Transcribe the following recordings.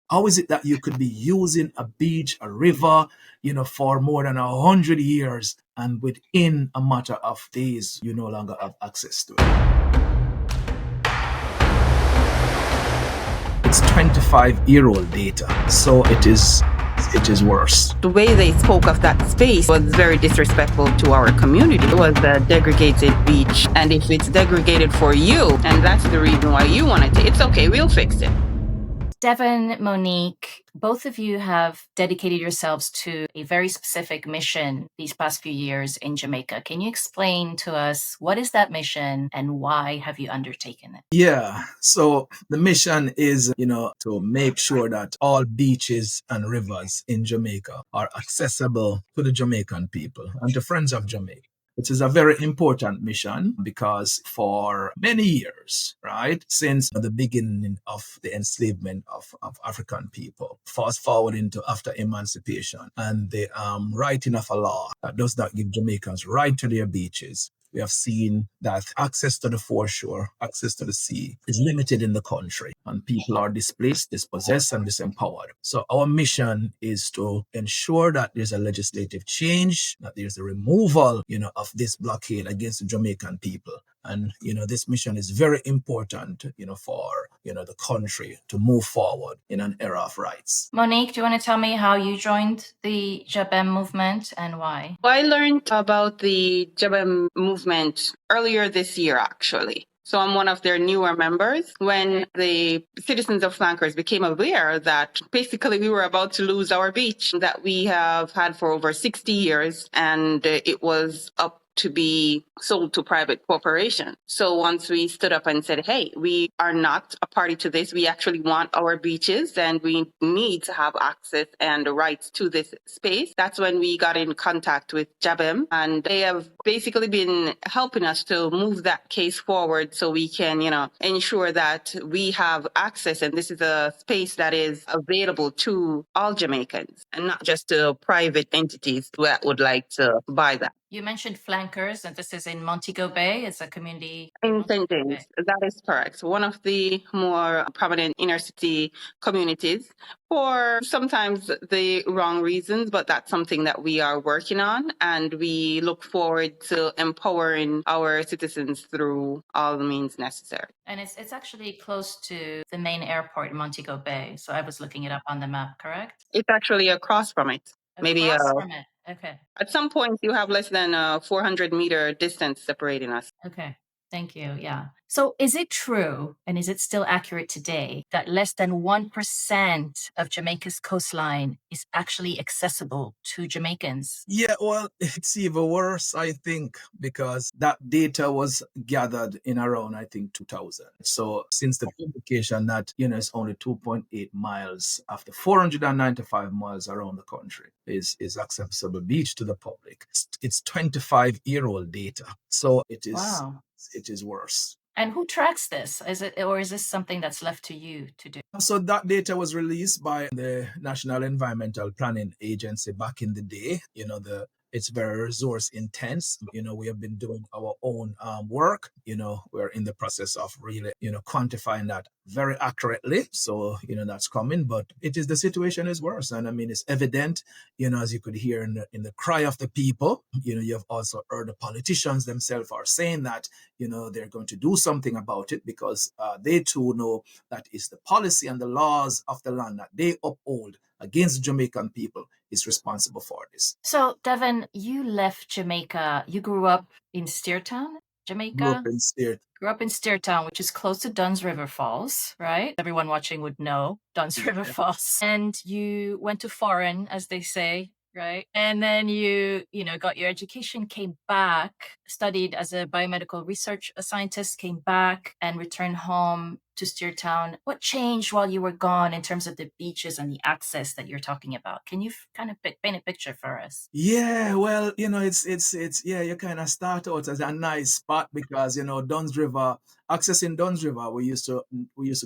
How is it that you could be using a beach, a river, for more than 100 years, and within a matter of days, you no longer have access to it? It's 25-year-old data, so it is worse. The way they spoke of that space was very disrespectful to our community. It was a degraded beach, and if it's degraded for you, and that's the reason why you want it, it's okay, we'll fix it. Devon, Monique, both of you have dedicated yourselves to a very specific mission these past few years in Jamaica. Can you explain to us what is that mission and why have you undertaken it? Yeah, so the mission is, to make sure that all beaches and rivers in Jamaica are accessible to the Jamaican people and to friends of Jamaica. It is a very important mission because for many years, right, since the beginning of the enslavement of African people, fast forward into after emancipation and the writing of a law that does not give Jamaicans right to their beaches, we have seen that access to the foreshore, access to the sea is limited in the country, and people are displaced, dispossessed, and disempowered. So our mission is to ensure that there's a legislative change, that there's a removal, of this blockade against the Jamaican people. And, this mission is very important, for, the country to move forward in an era of rights. Monique, do you want to tell me how you joined the JaBBEM movement and why? I learned about the JaBBEM movement earlier this year, actually. So I'm one of their newer members. When the citizens of Flankers became aware that basically we were about to lose our beach that we have had for over 60 years, and it was up to be sold to private corporation. So once we stood up and said, hey, we are not a party to this, we actually want our beaches and we need to have access and the rights to this space, that's when we got in contact with JaBBEM, and they have basically been helping us to move that case forward so we can, ensure that we have access, and this is a space that is available to all Jamaicans and not just to private entities that would like to buy that. You mentioned Flankers, and this is in Montego Bay. It's a community in St. James. That is correct. One of the more prominent inner city communities for sometimes the wrong reasons, but that's something that we are working on, and we look forward to empowering our citizens through all the means necessary. And it's actually close to the main airport in Montego Bay. So I was looking it up on the map, correct? It's actually across from it. Across from it. Okay. At some point, you have less than a 400-meter distance separating us. Okay. Thank you. Yeah. So is it true, and is it still accurate today, that less than 1% of Jamaica's coastline is actually accessible to Jamaicans? Yeah, well, it's even worse, I think, because that data was gathered in around, I think, 2000. So since the publication that, it's only 2.8 miles after 495 miles around the country is accessible beach to the public. It's 25-year-old data. So it is. Wow. It is worse. And who tracks this? Is this something that's left to you to do? So that data was released by the National Environmental Planning Agency back in the day. It's very resource intense. We have been doing our own work. We're in the process of really, quantifying that very accurately. So, that's coming, but the situation is worse. And I mean, it's evident, as you could hear in the cry of the people. You have also heard the politicians themselves are saying that, they're going to do something about it because they too know that it's the policy and the laws of the land that they uphold against Jamaican people is responsible for this. So, Devon, you left Jamaica. You grew up in Steertown, Jamaica? Grew up in Steertown, which is close to Dunn's River Falls, right? Everyone watching would know Dunn's River Falls. And you went to foreign, as they say, right? And then you got your education, came back, studied as a biomedical research scientist, came back and returned home to Steertown. What changed while you were gone in terms of the beaches and the access that you're talking about? Can you kind of paint a picture for us? Yeah, well, it's you kind of start out as a nice spot because, Dunn's River, accessing Dunn's River, we used to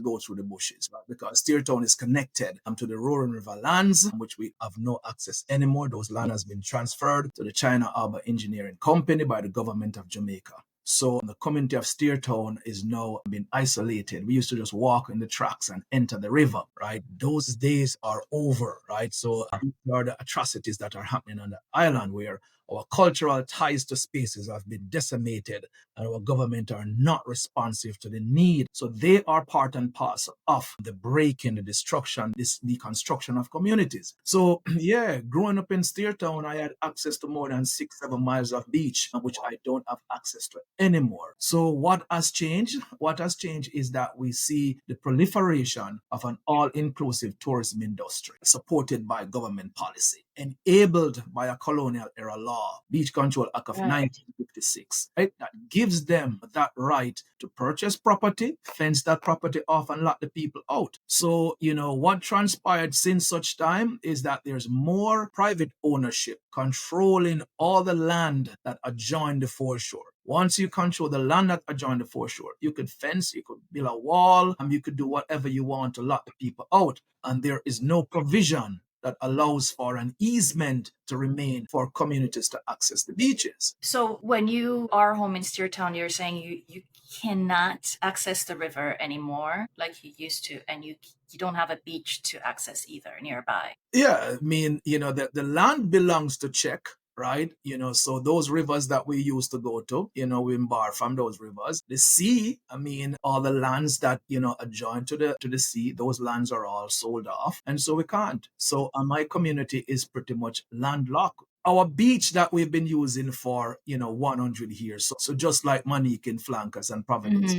go through the bushes, right? Because Steertown is connected to the Roaring River lands, which we have no access anymore. Those lands has been transferred to the China Harbour Engineering Company by the government of Jamaica. So the community of Steertown is now been isolated. We used to just walk in the tracks and enter the river, right? Those days are over, right? So these are the atrocities that are happening on the island, where our cultural ties to spaces have been decimated and our government are not responsive to the need. So they are part and parcel of the breaking, the destruction, this deconstruction of communities. So yeah, growing up in Steertown, I had access to more than 6-7 miles of beach, which I don't have access to anymore. So what has changed? What has changed is that we see the proliferation of an all-inclusive tourism industry supported by government policy, enabled by a colonial era law, Beach Control Act of 1956, right? That gives them that right to purchase property, fence that property off, and lock the people out. So, what transpired since such time is that there's more private ownership controlling all the land that adjoin the foreshore. Once you control the land that adjoin the foreshore, you could fence, you could build a wall, and you could do whatever you want to lock the people out. And there is no provision that allows for an easement to remain for communities to access the beaches. So when you are home in Steertown, you're saying you cannot access the river anymore like you used to, and you don't have a beach to access either nearby. Yeah, I mean, the land belongs to Czech, right? So those rivers that we used to go to, we embark from those rivers. The sea, I mean, all the lands that, adjoin to the sea, those lands are all sold off. And so we can't. So my community is pretty much landlocked. Our beach that we've been using for, 100 years. So just like Monique in Flankers and Providence,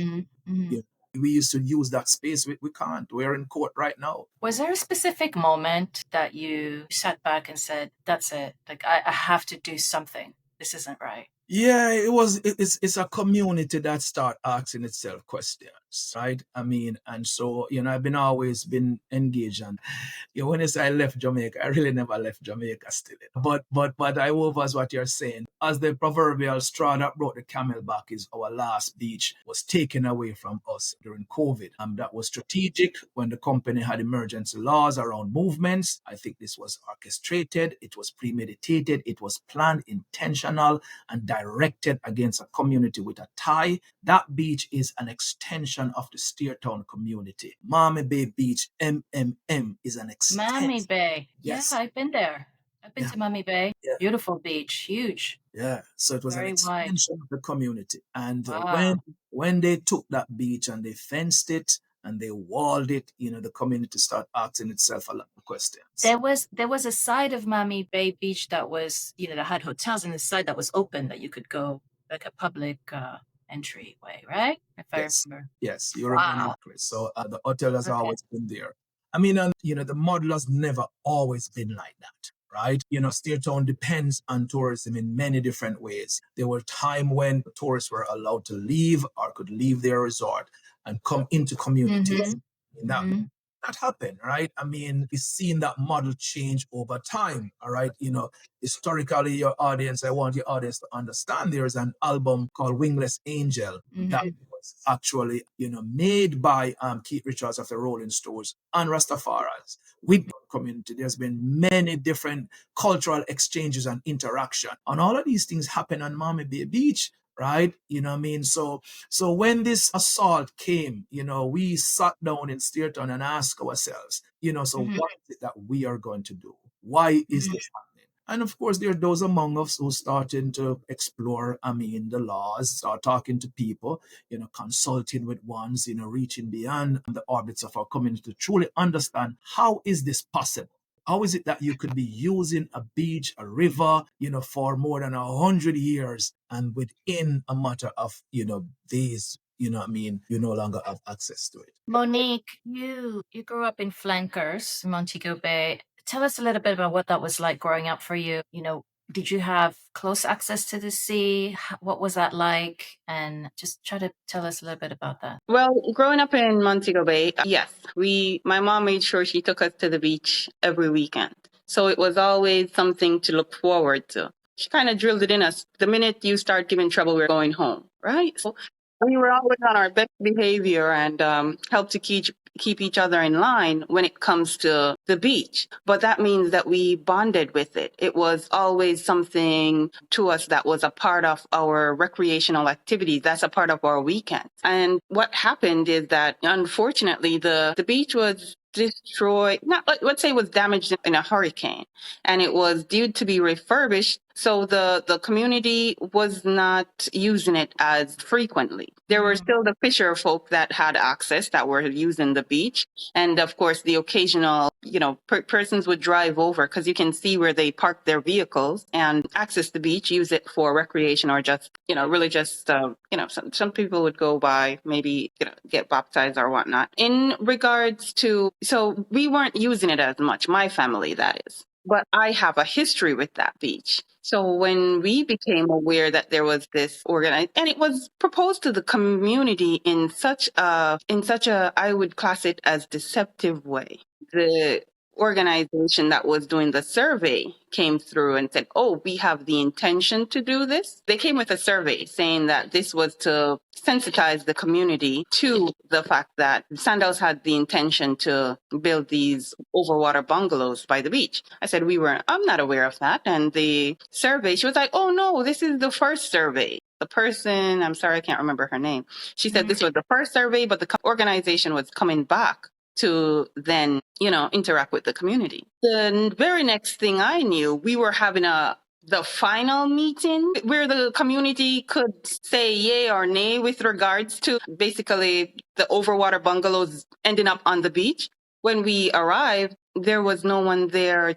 we used to use that space. We can't. We're in court right now. Was there a specific moment that you sat back and said, that's it, like I have to do something, this isn't right? Yeah, it's a community that start asking itself questions, right? I mean, and so, I've always been engaged. And when I say I left Jamaica, I really never left Jamaica still. But I was what you're saying. As the proverbial straw that brought the camel back is our last beach was taken away from us during COVID. That was strategic when the company had emergency laws around movements. I think this was orchestrated, it was premeditated, it was planned, intentional, and directed against a community with a tie. That beach is an extension of the Steertown community. Mammy Bay Beach, MMM, is an extension. Mammy Bay. Yes. Yeah, I've been there. I've been to Mammy Bay. Yeah. Beautiful beach, huge. Yeah, so it was very an extension wide of the community. And wow. when they took that beach and they fenced it and they walled it, the community started asking itself a lot of questions. There was a side of Mammy Bay Beach that was, that had hotels, and the side that was open that you could go, like a public entryway, right? If I remember. Yes, you remember, Chris. So the hotel has always been there. I mean, and the model has never always been like that, right? Steertown depends on tourism in many different ways. There were times when tourists were allowed to leave or could leave their resort and come into communities. That happened, right? I mean, we've seen that model change over time, all right? Historically, your audience, I want your audience to understand there's an album called Wingless Angel that was actually, made by Keith Richards of the Rolling Stones and Rastafaris with the community. There's been many different cultural exchanges and interaction. And all of these things happen on Mammy Bay Beach, right? So when this assault came, we sat down in Steertown and asked ourselves, what is it that we are going to do? Why is this happening? And of course, there are those among us who started to explore, the laws, start talking to people, consulting with ones, reaching beyond the orbits of our community to truly understand how is this possible? How is it that you could be using a beach, a river, for more than 100 years, and within a matter of, days, you no longer have access to it? Monique, you grew up in Flankers, Montego Bay. Tell us a little bit about what that was like growing up for you. Did you have close access to the sea? What was that like? And just try to tell us a little bit about that. Well, growing up in Montego Bay, yes, my mom made sure she took us to the beach every weekend. So it was always something to look forward to. She kind of drilled it in us. The minute you start giving trouble, we're going home, right? So we were always on our best behavior and helped to keep keep each other in line when it comes to the beach. But that means that we bonded with it. It was always something to us that was a part of our recreational activities. That's a part of our weekend. And what happened is that, unfortunately, the beach was destroyed, not, let's say, was damaged in a hurricane, and it was due to be refurbished. So the community was not using it as frequently. There were still the fisher folk that had access, that were using the beach. And of course, the occasional, persons would drive over, because you can see where they park their vehicles and access the beach, use it for recreation, or just, really just, some people would go by, maybe, get baptized or whatnot. In regards to, so we weren't using it as much, my family, that is. But I have a history with that beach. So when we became aware that there was this organized, and it was proposed to the community in such a, I would class it as deceptive way. The organization that was doing the survey came through and said, oh, we have the intention to do this. They came with a survey saying that this was to sensitize the community to the fact that Sandals had the intention to build these overwater bungalows by the beach. I said, I'm not aware of that. And the survey, she was like, oh no, this is the first survey. The person, I'm sorry, I can't remember her name. She said this was the first survey, but the organization was coming back to then, interact with the community. The very next thing I knew, we were having the final meeting where the community could say yay or nay with regards to basically the overwater bungalows ending up on the beach. When we arrived, there was no one there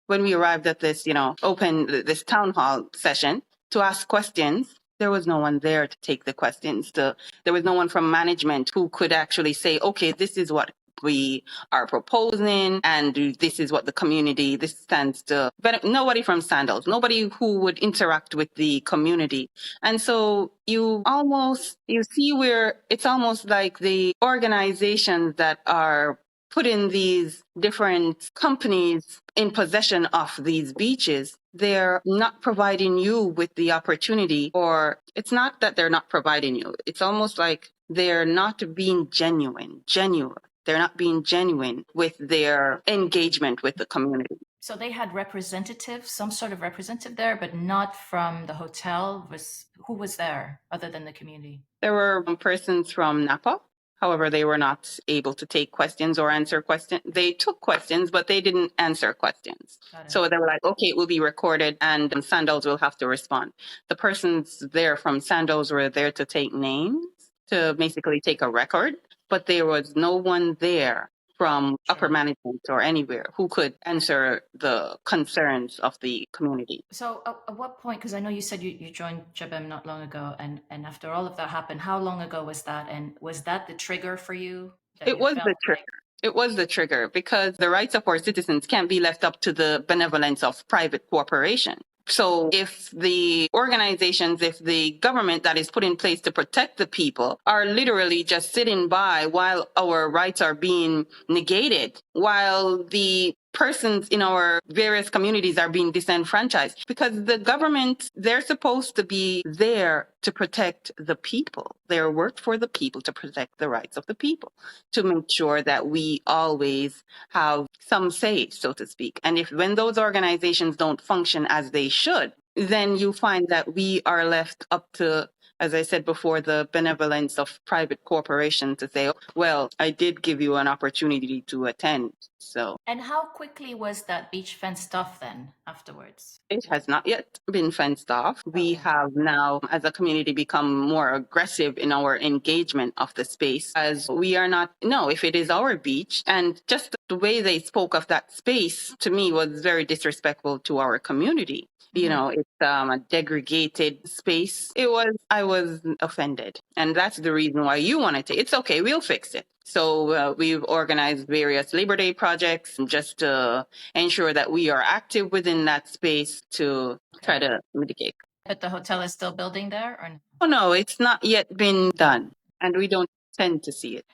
when we arrived at this, this town hall session to ask questions. There was no one there to take the questions. There was no one from management who could actually say, okay, this is what we are proposing, and this is what the community, this stands to. But nobody from Sandals, nobody who would interact with the community. And so you see where it's almost like the organizations that are putting these different companies in possession of these beaches, they're not providing you with the opportunity, or it's not that they're not providing you. It's almost like they're not being genuine. They're not being genuine with their engagement with the community. So they had representatives, some sort of representative there, but not from the hotel. Who was there other than the community? There were persons from Napa. However, they were not able to take questions or answer questions. They took questions, but they didn't answer questions. So they were like, okay, it will be recorded and Sandals will have to respond. The persons there from Sandals were there to take names, to basically take a record, but there was no one there from upper management or anywhere who could answer the concerns of the community. So at what point, because I know you said you joined JaBBEM not long ago, and after all of that happened, how long ago was that? And was that the trigger for you? It was the trigger. It was the trigger, because the rights of our citizens can't be left up to the benevolence of private corporation. So if the organizations, if the government that is put in place to protect the people are literally just sitting by while our rights are being negated, while the persons in our various communities are being disenfranchised, because the government, they're supposed to be there to protect the people. They're worked for the people to protect the rights of the people, to make sure that we always have some say, so to speak. And when those organizations don't function as they should, then you find that we are left up to, as I said before, the benevolence of private corporation to say, well, I did give you an opportunity to attend. So. And how quickly was that beach fenced off then afterwards? It has not yet been fenced off. We have now, as a community, become more aggressive in our engagement of the space, as we are not, if it is our beach, and just the way they spoke of that space to me was very disrespectful to our community. It's a degraded space. I was offended. And that's the reason why you wanted to. It's okay, we'll fix it. So we've organized various Labor Day projects just to ensure that we are active within that space to try to mitigate. But the hotel is still building there? Or no? Oh, no, it's not yet been done. And we don't tend to see it.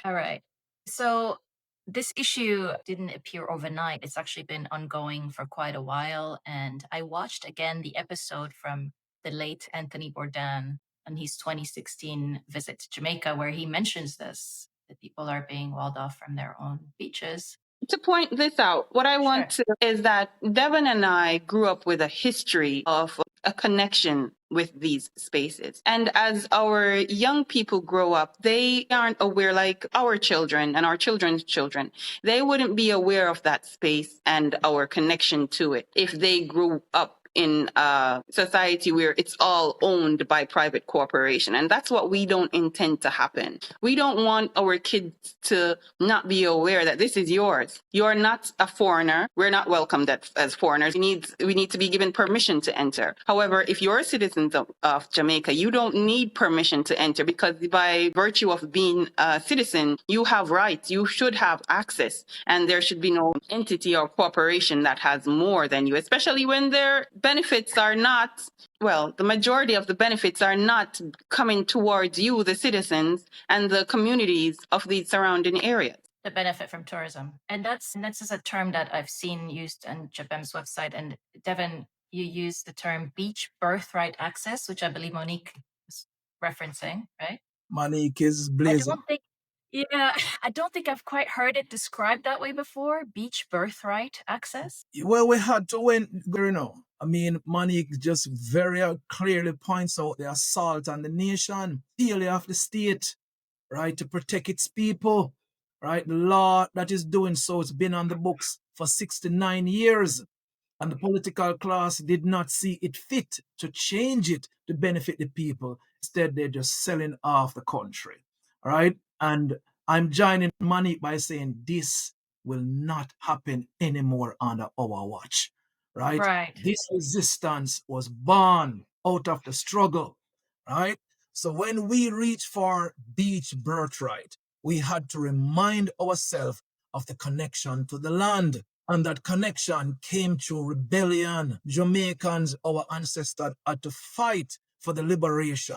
All right. So this issue didn't appear overnight. It's actually been ongoing for quite a while. And I watched again the episode from the late Anthony Bourdain and his 2016 visit to Jamaica, where he mentions this. that people are being walled off from their own beaches. To point this out, what I want to is that Devon and I grew up with a history of a connection with these spaces. And as our young people grow up, they aren't aware, like our children and our children's children, they wouldn't be aware of that space and our connection to it if they grew up in a society where it's all owned by private corporation. And that's what we don't intend to happen. We don't want our kids to not be aware that this is yours. You're not a foreigner. We're not welcomed as foreigners. We need to be given permission to enter. However, if you're citizens of Jamaica, you don't need permission to enter, because by virtue of being a citizen, you have rights. You should have access, and there should be no entity or corporation that has more than you, especially when their benefits are not, well, the majority of the benefits are not coming towards you, the citizens, and the communities of these surrounding areas. The benefit from tourism. And that's just a term that I've seen used on JaBBEM's website. And Devon, you use the term beach birthright access, which I believe Monique is referencing, right? Monique is blazing. I don't think I've quite heard it described that way before. Beach birthright access. Well, we had to I mean, Monique just very clearly points out the assault on the nation, failure of the state, right, to protect its people, right? The law that is doing so, it's been on the books for 69 years. And the political class did not see it fit to change it to benefit the people. Instead, they're just selling off the country, all right? And I'm joining Monique by saying this will not happen anymore under our watch, right? This resistance was born out of the struggle, right? So when we reach for beach birthright, we had to remind ourselves of the connection to the land. And that connection came through rebellion. Jamaicans, our ancestors, had to fight for the liberation,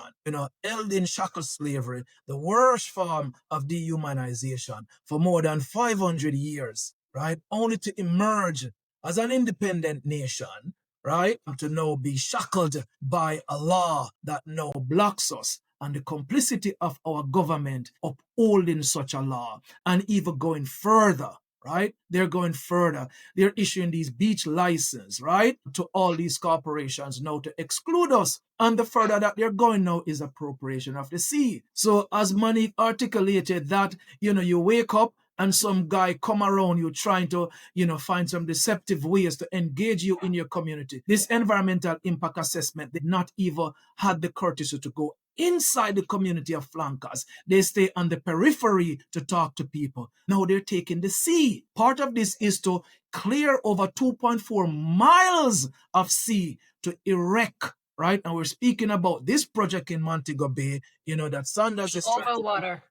held in shackle slavery, the worst form of dehumanization for more than 500 years, right? Only to emerge as an independent nation, right? To now be shackled by a law that now blocks us, and the complicity of our government upholding such a law, and even going further, right? They're going further. They're issuing these beach licenses, right, to all these corporations now to exclude us. And the further that they're going now is appropriation of the sea. So as Monique articulated that, you wake up and some guy come around you trying to, find some deceptive ways to engage you in your community. This environmental impact assessment did not even have the courtesy to go inside the community of flankers. They stay on the periphery to talk to people. Now they're taking the sea. Part of this is to clear over 2.4 miles of sea to erect, right? And we're speaking about this project in Montego Bay, that Sanders is overwater.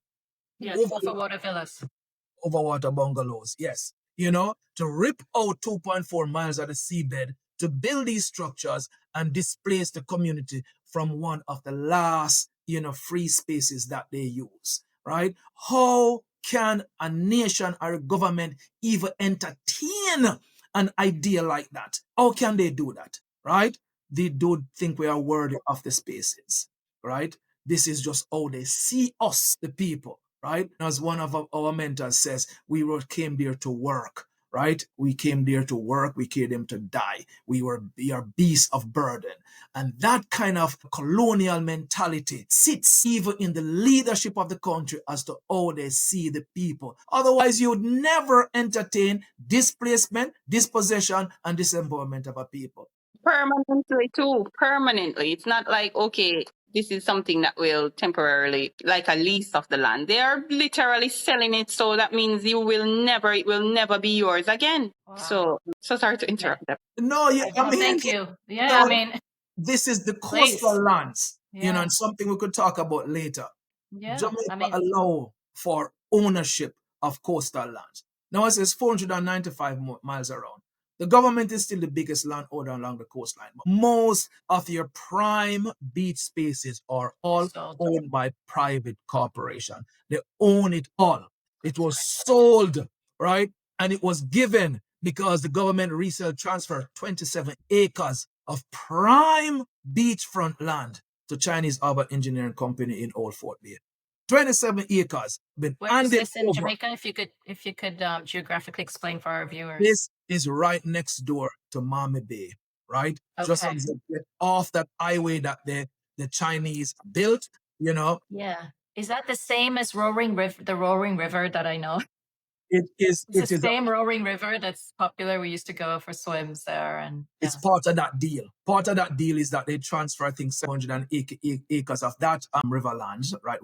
Yes, overwater villas. Overwater bungalows, yes. To rip out 2.4 miles of the seabed to build these structures and displace the community from one of the last, free spaces that they use, right? How can a nation or a government even entertain an idea like that? How can they do that, right? They don't think we are worthy of the spaces, right? This is just how they see us, the people, right? As one of our mentors says, we came there to work, right? We came there to work. We came there to die. We are beasts of burden. And that kind of colonial mentality sits even in the leadership of the country as to how they see the people. Otherwise, you would never entertain displacement, dispossession, and disembowelment of a people. Permanently too. Permanently. It's not like, okay, this is something that will temporarily, like a lease of the land. They are literally selling it, so that means it will never be yours again. Wow. So sorry to interrupt them. No, thank you. Yeah, this is the coastal lands, and something we could talk about later. Yeah, Jamaica allow for ownership of coastal lands. Now it says 495 miles around. The government is still the biggest landowner along the coastline. But most of your prime beach spaces are all owned by private corporation. They own it all. It was sold, right? And it was given because the government resale transferred 27 acres of prime beachfront land to Chinese Harbour Engineering Company in Old Fort Bay. 27 acres. Been Where is handed this in over. Jamaica? If you could geographically explain for our viewers. This is right next door to Miami Bay, right? Just Okay. as you get off that highway that the Chinese built, you know. Yeah. Is that the same as the Roaring River that I know? It is. It's the same Roaring River that's popular. We used to go for swims there, and it's part of that deal. Part of that deal is that they transfer, I think, 700 acres of that river lands, right?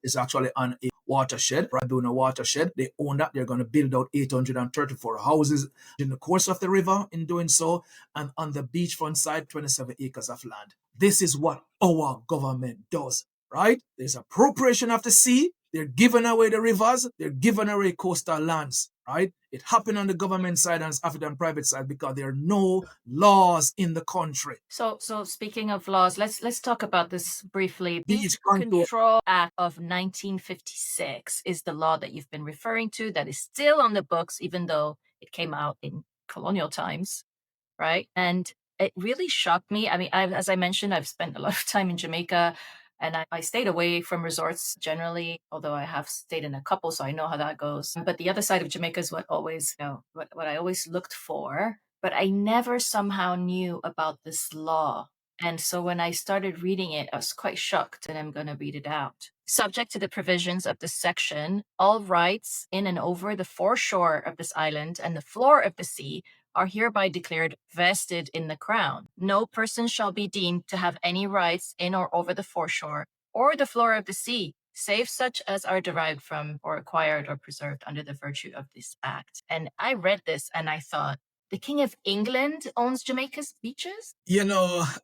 It's actually on a watershed, right? Doing a watershed. They own that. They're going to build out 834 houses in the course of the river in doing so. And on the beachfront side, 27 acres of land. This is what our government does, right? There's appropriation of the sea. They're giving away the rivers. They're giving away coastal lands, right? It happened on the government side and African private side because there are no laws in the country. So speaking of laws, let's talk about this briefly. The Beach Control Act of 1956 is the law that you've been referring to that is still on the books, even though it came out in colonial times, right? And it really shocked me. I mean, as I mentioned, I've spent a lot of time in Jamaica. And I stayed away from resorts generally, although I have stayed in a couple, so I know how that goes. But the other side of Jamaica is what I always looked for. But I never somehow knew about this law. And so when I started reading it, I was quite shocked, and I'm going to read it out. Subject to the provisions of this section, all rights in and over the foreshore of this island and the floor of the sea are hereby declared vested in the Crown. No person shall be deemed to have any rights in or over the foreshore or the floor of the sea, save such as are derived from or acquired or preserved under the virtue of this act. And I read this and I thought, the King of England owns Jamaica's beaches?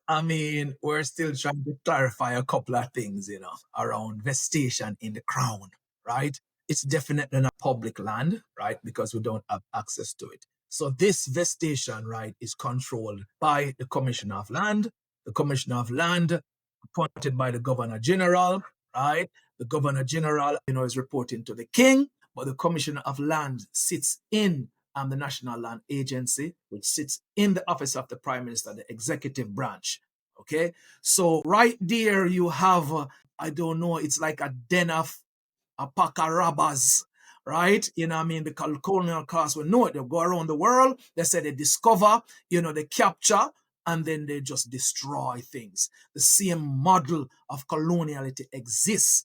I mean, we're still trying to clarify a couple of things, around vestation in the Crown, right? It's definitely not public land, right? Because we don't have access to it. So this vestation, right, is controlled by the Commissioner of Land. The Commissioner of Land appointed by the Governor General, right? The Governor General, is reporting to the King, but the Commissioner of Land sits in the National Land Agency, which sits in the office of the Prime Minister, the executive branch. Okay, so right there you have, I don't know, it's like a den of a pack of robbers, right? The colonial class will know it. They'll go around the world. They say they discover, they capture, and then they just destroy things. The same model of coloniality exists,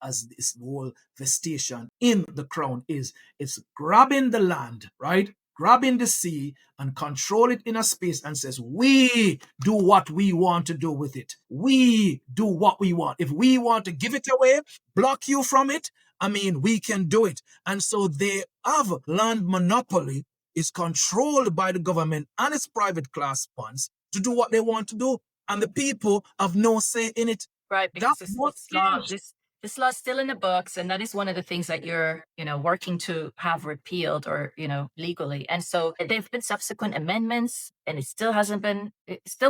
as this whole vestation in the Crown is. It's grabbing the land, right? Grabbing the sea and control it in a space and says, we do what we want to do with it. We do what we want. If we want to give it away, block you from it, we can do it. And so they have land monopoly is controlled by the government and its private class funds to do what they want to do. And the people have no say in it. Right, because this law is still in the books, and that is one of the things that you're, working to have repealed or, legally. And so there have been subsequent amendments, and it still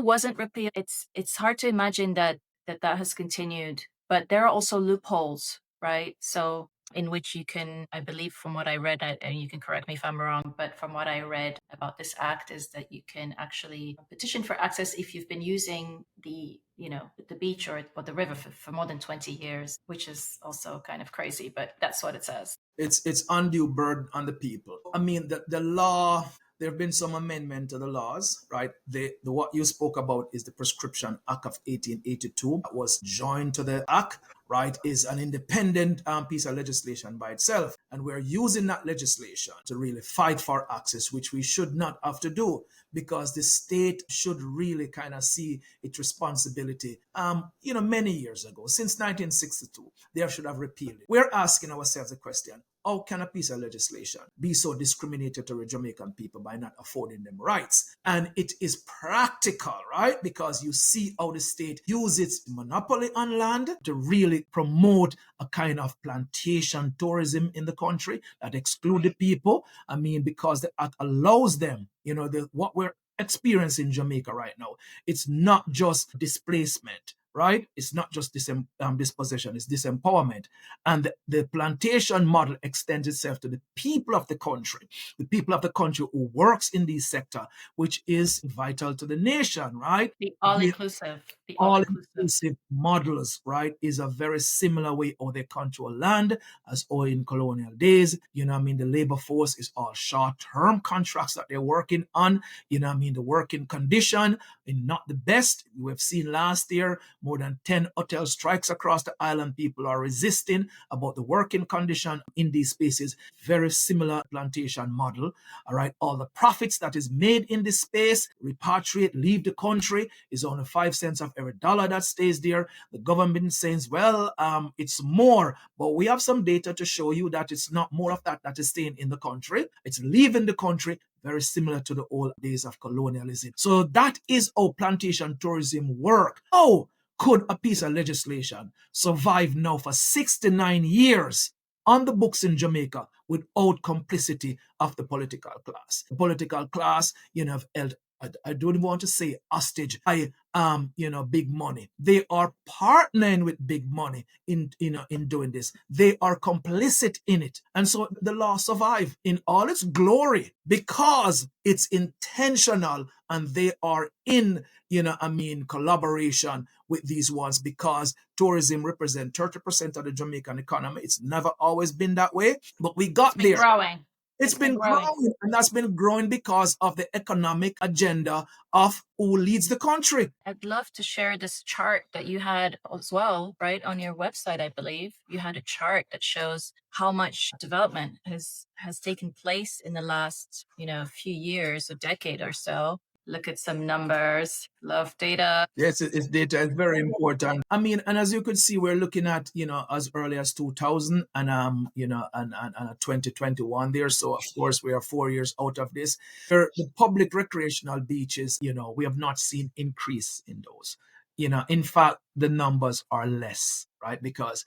wasn't repealed. It's hard to imagine that has continued, but there are also loopholes, right? So in which you can, I believe from what I read, and you can correct me if I'm wrong, but from what I read about this act is that you can actually petition for access if you've been using the beach or the river for more than 20 years, which is also kind of crazy, but that's what it says. It's undue burden on the people. The law, there have been some amendment to the laws, right? The what you spoke about is the Prescription Act of 1882 that was joined to the act, right, is an independent piece of legislation by itself. And we're using that legislation to really fight for access, which we should not have to do because the state should really kind of see its responsibility. Many years ago, since 1962, they should have repealed it. We're asking ourselves the question, how can a piece of legislation be so discriminatory to Jamaican people by not affording them rights? And it is practical, right? Because you see how the state uses its monopoly on land to really promote a kind of plantation tourism in the country that exclude the people. Because the act allows them, what we're experiencing in Jamaica right now, it's not just displacement, right? It's not just dispossession, it's disempowerment. And the plantation model extends itself to the people of the country who works in this sector, which is vital to the nation, right? The all-inclusive The all-inclusive models, right, is a very similar way how they control land as all in colonial days. You know what I mean? The labor force is all short-term contracts that they're working on. You know what I mean? The working condition is not the best. We've seen last year more than 10 hotel strikes across the island. People are resisting about the working condition in these spaces. Very similar plantation model. All right. All the profits that is made in this space, repatriate, leave the country, is only 5 cents of every dollar that stays there. The government says, well, it's more, but we have some data to show you that it's not more of that is staying in the country. It's leaving the country, very similar to the old days of colonialism. So that is how plantation tourism work. How could a piece of legislation survive now for 69 years on the books in Jamaica without complicity of the political class? The political class, have held, I don't want to say hostage by big money. They are partnering with big money in doing this. They are complicit in it. And so the law survive in all its glory because it's intentional and they are in collaboration with these ones, because tourism represents 30% of the Jamaican economy. It's never always been that way, but we got there. Growing. It's been growing, and that's been growing because of the economic agenda of who leads the country. I'd love to share this chart that you had as well, right? On your website, I believe you had a chart that shows how much development has taken place in the last, few years, a decade or so. Look at some numbers. Love data. Yes, it's data is very important. I mean, and as you could see, we're looking at, as early as 2000 and 2021 there. So of course we are 4 years out of this. For the public recreational beaches, we have not seen increase in those. In fact, the numbers are less, right? Because,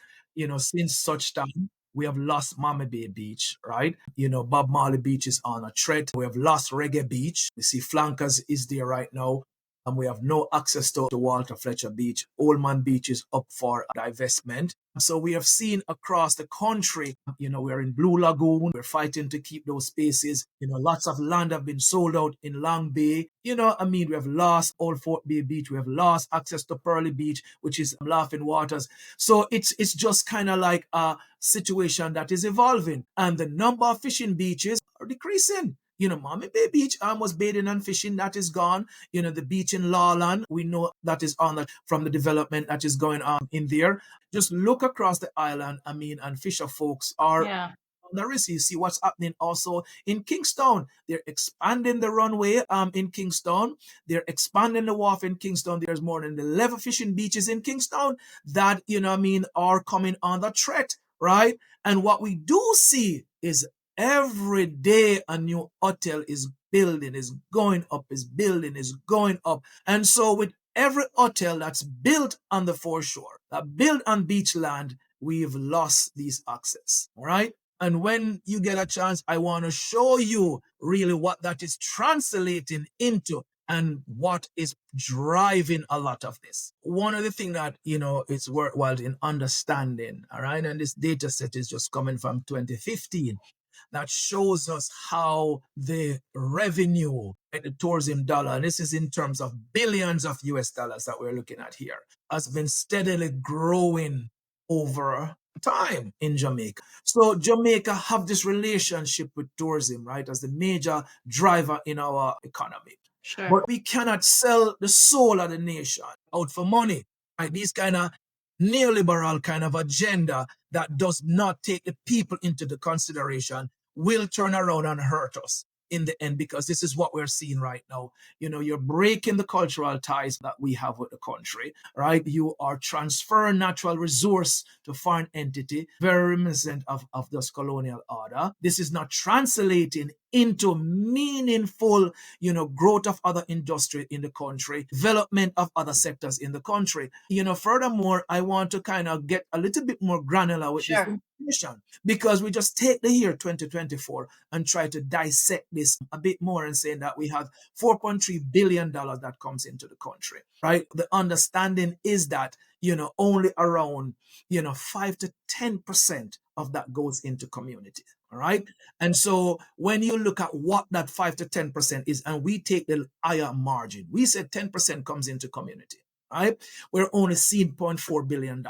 since such time, we have lost Mama Bay Beach, right? Bob Marley Beach is on a threat. We have lost Reggae Beach. We see Flankers is there right now. And we have no access to Walter Fletcher Beach. Old Man Beach is up for divestment. So we have seen across the country, we're in Blue Lagoon. We're fighting to keep those spaces. Lots of land have been sold out in Long Bay. We have lost Old Fort Bay Beach. We have lost access to Pearly Beach, which is Laughing Waters. So it's just kind of like a situation that is evolving. And the number of fishing beaches are decreasing. Mommy Bay Beach, was bathing and fishing, that is gone. The beach in Lawland, we know that is on from the development that is going on in there. Just look across the island, and fisher folks are on the risk. You see what's happening also in Kingston. They're expanding the runway in Kingston. They're expanding the wharf in Kingston. There's more than 11 fishing beaches in Kingston that, are coming under threat, right? And what we do see is every day a new hotel is building, is going up, is building, is going up. And so with every hotel that's built on the foreshore, that built on beach land, we've lost these access, all right? And when you get a chance, I want to show you really what that is translating into and what is driving a lot of this. One of the things that, is worthwhile in understanding, all right, and this data set is just coming from 2015, that shows us how the revenue, the tourism dollar, and this is in terms of billions of US dollars that we're looking at here, has been steadily growing over time in Jamaica. So Jamaica have this relationship with tourism, right, as the major driver in our economy. Sure. But we cannot sell the soul of the nation out for money, right? These kind of neoliberal kind of agenda that does not take the people into the consideration will turn around and hurt us in the end, because this is what we're seeing right now. You're breaking the cultural ties that we have with the country, right? You are transferring natural resource to foreign entity, very reminiscent of this colonial order. This is not translating into meaningful, growth of other industry in the country, development of other sectors in the country. Furthermore, I want to kind of get a little bit more granular with this information, because we just take the year 2024 and try to dissect this a bit more and say that we have $4.3 billion that comes into the country, right? The understanding is that, only around, 5 to 10% of that goes into community. All right. And so when you look at what that 5 to 10% is, and we take the higher margin, we said 10% comes into community. right? We're only seeing $0.4 billion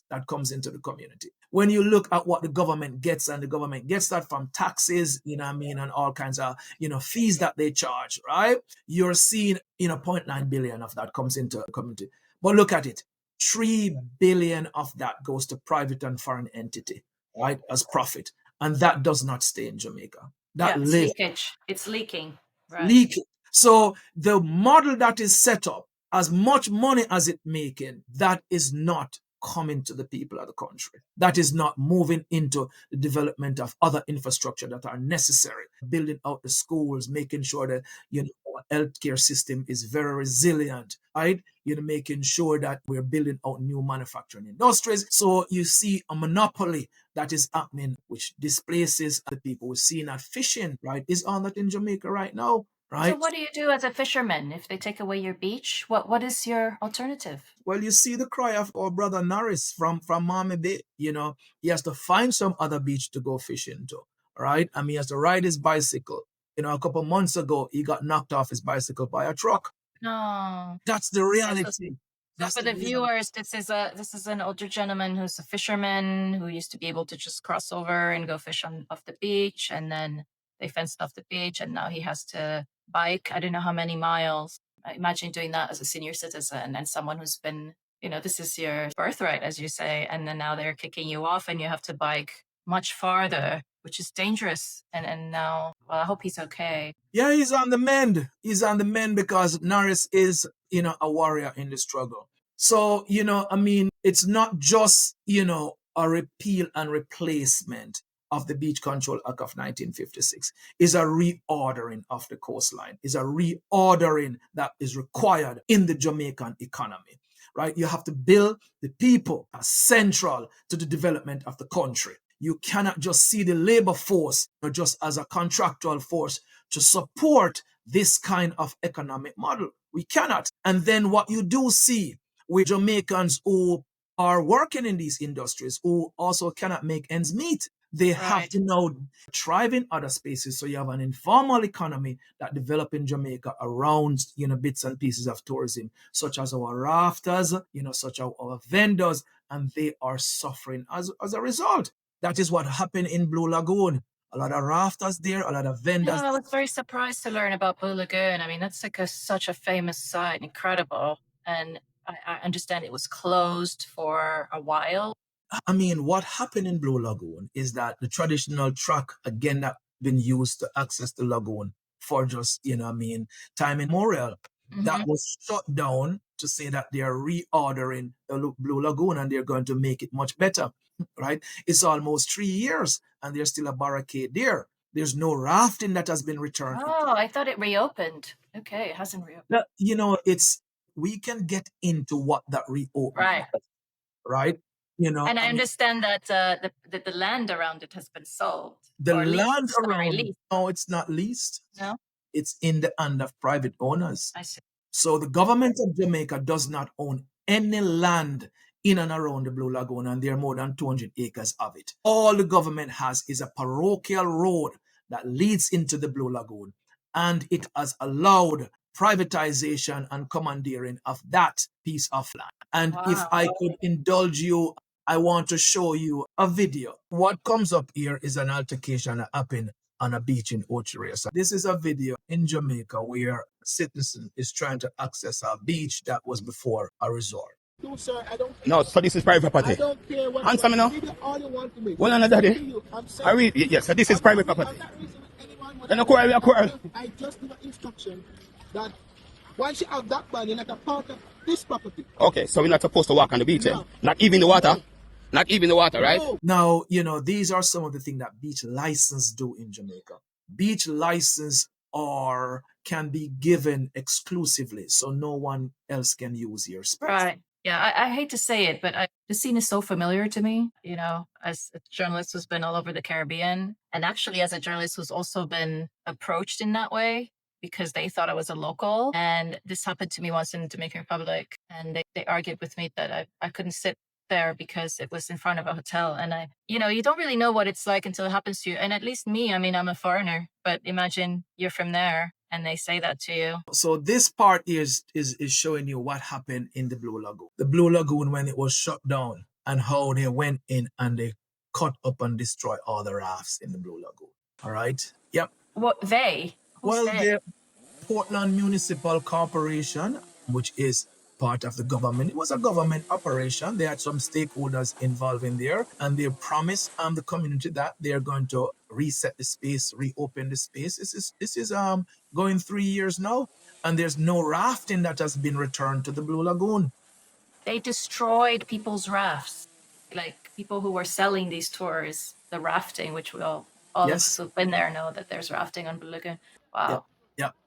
that comes into the community. When you look at what the government gets, and the government gets that from taxes, and all kinds of, fees that they charge, right? You're seeing, $0.9 billion of that comes into the community. But look at it. 3 billion of that goes to private and foreign entity, right, as profit. And that does not stay in Jamaica. That it's leakage. It's leaking. Right. Leaking. So the model that is set up, as much money as it's making, that is not coming to the people of the country. That is not moving into the development of other infrastructure that are necessary. Building out the schools, making sure that our healthcare system is very resilient, right? Making sure that we're building out new manufacturing industries. So you see a monopoly that is happening, which displaces the people. We're seeing that fishing, right, is on that in Jamaica right now. Right. So what do you do as a fisherman if they take away your beach? What is your alternative? Well, you see the cry of our brother Norris from Miami Bay. He has to find some other beach to go fishing to, right? He has to ride his bicycle. A couple months ago, he got knocked off his bicycle by a truck. No. That's the reality. So for the viewers, this is an older gentleman who's a fisherman who used to be able to just cross over and go fish off the beach, and then they fenced off the beach, and now he has to bike I don't know how many miles. I imagine doing that as a senior citizen and someone who's been, this is your birthright, as you say, and then now they're kicking you off and you have to bike much farther, which is dangerous. And now, well, I hope he's okay. Yeah, he's on the mend. He's on the mend because Norris is, a warrior in the struggle. So, it's not just, a repeal and replacement of the Beach Control Act of 1956. Is a reordering of the coastline, is a reordering that is required in the Jamaican economy, right? You have to build the people as central to the development of the country. You cannot just see the labor force just as a contractual force to support this kind of economic model. We cannot. And then what you do see with Jamaicans who are working in these industries, who also cannot make ends meet, they have to now thrive in other spaces. So you have an informal economy that develop in Jamaica around, bits and pieces of tourism, such as our rafters, such as our vendors, and they are suffering as a result. That is what happened in Blue Lagoon. A lot of rafters there, a lot of vendors. I was very surprised to learn about Blue Lagoon. That's like such a famous site, incredible. And I understand it was closed for a while. What happened in Blue Lagoon is that the traditional track, again, that been used to access the lagoon for just, time immemorial, that was shut down to say that they are reordering the Blue Lagoon and they're going to make it much better, right? It's almost 3 years and there's still a barricade there. There's no rafting that has been returned. Oh, I thought it reopened. Okay, it hasn't reopened. We can get into what that reopening is, right? And I understand that the land around it has been sold. The land around, no, it's not leased. No, it's in the hand of private owners. I see. So the government of Jamaica does not own any land in and around the Blue Lagoon, and there are more than 200 acres of it. All the government has is a parochial road that leads into the Blue Lagoon, and it has allowed privatization and commandeering of that piece of land. And if I could indulge you, I want to show you a video. What comes up here is an altercation that happened on a beach in Ochirea. So this is a video in Jamaica where a citizen is trying to access a beach that was before a resort. No, sir, I don't care. No, so this is private property. I don't care what Answer me now. all you want to me. Well, another day. I read, yes, so this is private property. I'm not reasoning with anyone. Then a quarrel. I just give an instruction that once you have that ban, you're not a part of this property. Okay, so we're not supposed to walk on the beach, no. Not even the water. Not even the water, right? Now, these are some of the things that beach license do in Jamaica. Beach license can be given exclusively, so no one else can use your space. Right. Yeah, I hate to say it, but the scene is so familiar to me, as a journalist who's been all over the Caribbean, and actually as a journalist who's also been approached in that way because they thought I was a local. And this happened to me once in the Dominican Republic, and they argued with me that I couldn't sit there because it was in front of a hotel. And you don't really know what it's like until it happens to you. And at least me, I'm a foreigner, but imagine you're from there And they say that to you. So this part is showing you what happened in the Blue Lagoon. The Blue Lagoon when it was shut down and how they went in and they cut up and destroyed all the rafts in the Blue Lagoon. All right. Yep. What they? Who's they? The Portland Municipal Corporation, which is part of the government. It was a government operation. They had some stakeholders involved in there, and they promised the community that they're going to reset the space, reopen the space. This is going 3 years now, and there's no rafting that has been returned to the Blue Lagoon. They destroyed people's rafts, like people who were selling these tours, the rafting, which we all of us who've been there know that there's rafting on Blue Lagoon. Wow.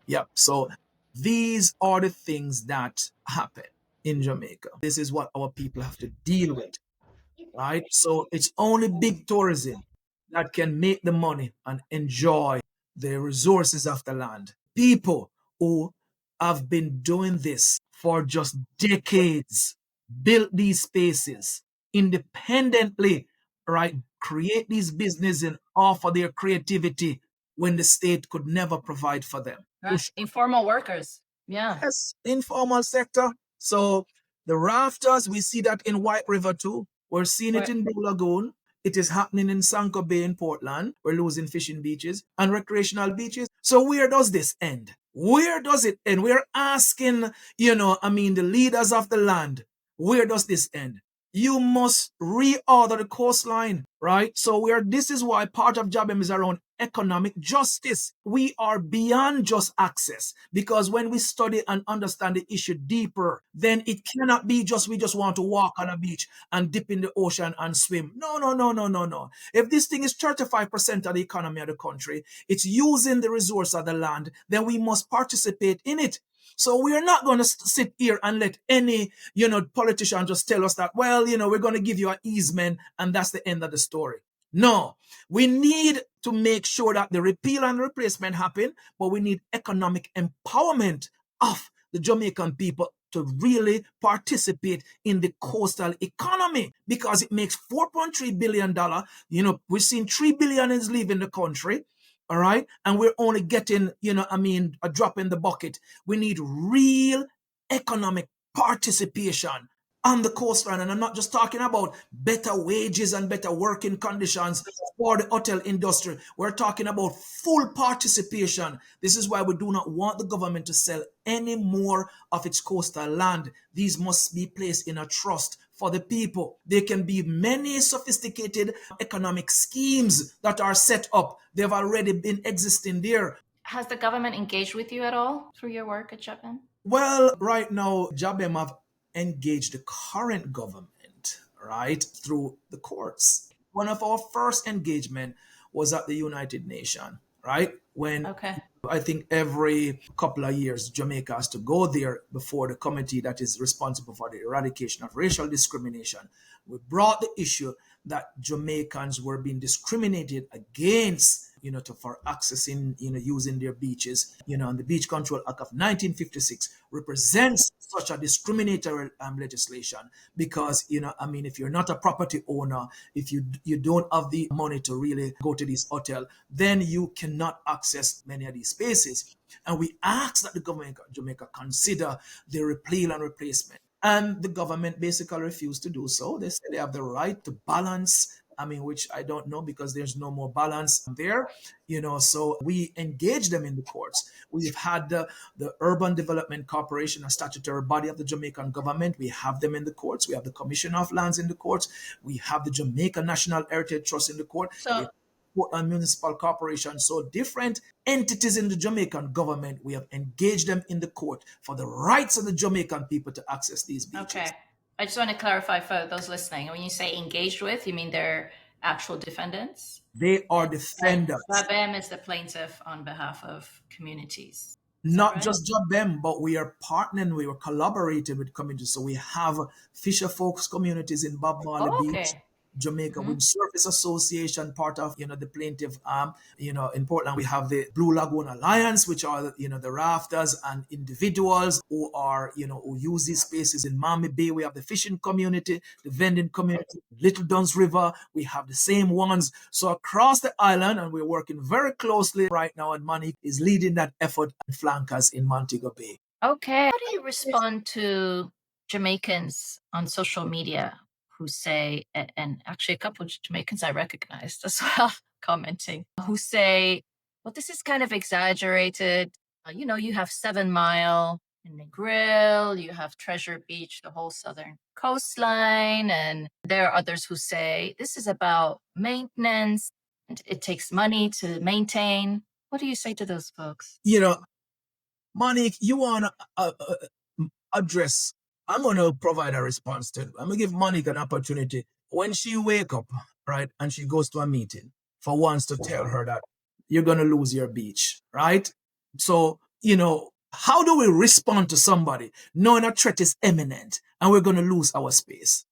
Yep. So these are the things that happen in Jamaica. This is what our people have to deal with, right? So it's only big tourism that can make the money and enjoy the resources of the land. People who have been doing this for just decades, built these spaces independently, right? Create these businesses and offer their creativity when the state could never provide for them. Right. Informal workers. Yeah. Yes, informal sector. So the rafters, we see that in White River too. We're seeing it in Blue Lagoon. It is happening in Sanko Bay in Portland. We're losing fishing beaches and recreational beaches. So where does this end? Where does it end? We're asking, the leaders of the land, where does this end? You must reorder the coastline, right? So this is why part of JaBBEM is around economic justice. We are beyond just access, because when we study and understand the issue deeper, then it cannot be we just want to walk on a beach and dip in the ocean and swim. No. If this thing is 35% of the economy of the country, it's using the resource of the land, then we must participate in it. So we are not going to sit here and let any, politician just tell us that, we're going to give you an easement and that's the end of the story. No, we need to make sure that the repeal and replacement happen, but we need economic empowerment of the Jamaican people to really participate in the coastal economy, because it makes $4.3 billion. We've seen $3 billion is leaving the country. All right. And we're only getting, a drop in the bucket. We need real economic participation on the coastline. And I'm not just talking about better wages and better working conditions for the hotel industry. We're talking about full participation. This is why we do not want the government to sell any more of its coastal land. These must be placed in a trust for the people. There can be many sophisticated economic schemes that are set up. They've already been existing there. Has the government engaged with you at all through your work at JaBBEM? Well, right now, JaBBEM have engaged the current government, right, through the courts. One of our first engagement was at the United Nations, right? When I think every couple of years, Jamaica has to go there before the committee that is responsible for the eradication of racial discrimination. We brought the issue that Jamaicans were being discriminated against, for accessing, using their beaches, and the Beach Control Act of 1956 represents such a discriminatory legislation because, if you're not a property owner, if you don't have the money to really go to this hotel, then you cannot access many of these spaces. And we ask that the government of Jamaica consider the repeal and replacement. And the government basically refused to do so. They say they have the right to balance, which I don't know because there's no more balance there, so we engage them in the courts. We've had the Urban Development Corporation, a statutory body of the Jamaican government. We have them in the courts. We have the Commissioner of Lands in the courts. We have the Jamaica National Heritage Trust in the court. Portland Municipal Corporation. So different entities in the Jamaican government, we have engaged them in the court for the rights of the Jamaican people to access these beaches. Okay. I just want to clarify for those listening. When you say engaged with, you mean they're actual defendants? They are defendants. JaBBEM is the plaintiff on behalf of communities. Not just JaBBEM, but we are partnering, we are collaborating with communities. So we have Fisher Folks communities in Bob Marley Beach Jamaica with Surface Association, part of, the plaintiff arm. In Portland, we have the Blue Lagoon Alliance, which are, the rafters and individuals who are, who use these spaces in Miami Bay. We have the fishing community, the vending community, Little Duns River. We have the same ones. So across the island, and we're working very closely right now, and Monique is leading that effort and flankers in Montego Bay. Okay. How do you respond to Jamaicans on social media who say, and actually a couple of Jamaicans I recognized as well, commenting, who say, well, this is kind of exaggerated. You have 7 Mile in the Grill, you have Treasure Beach, the whole southern coastline. And there are others who say, this is about maintenance, and it takes money to maintain. What do you say to those folks? Monique, you want to address, I'm going to provide a response to it. I'm going to give Monique an opportunity when she wake up, right, and she goes to a meeting for once to tell her that you're going to lose your beach, right? So, how do we respond to somebody knowing a threat is imminent and we're going to lose our space?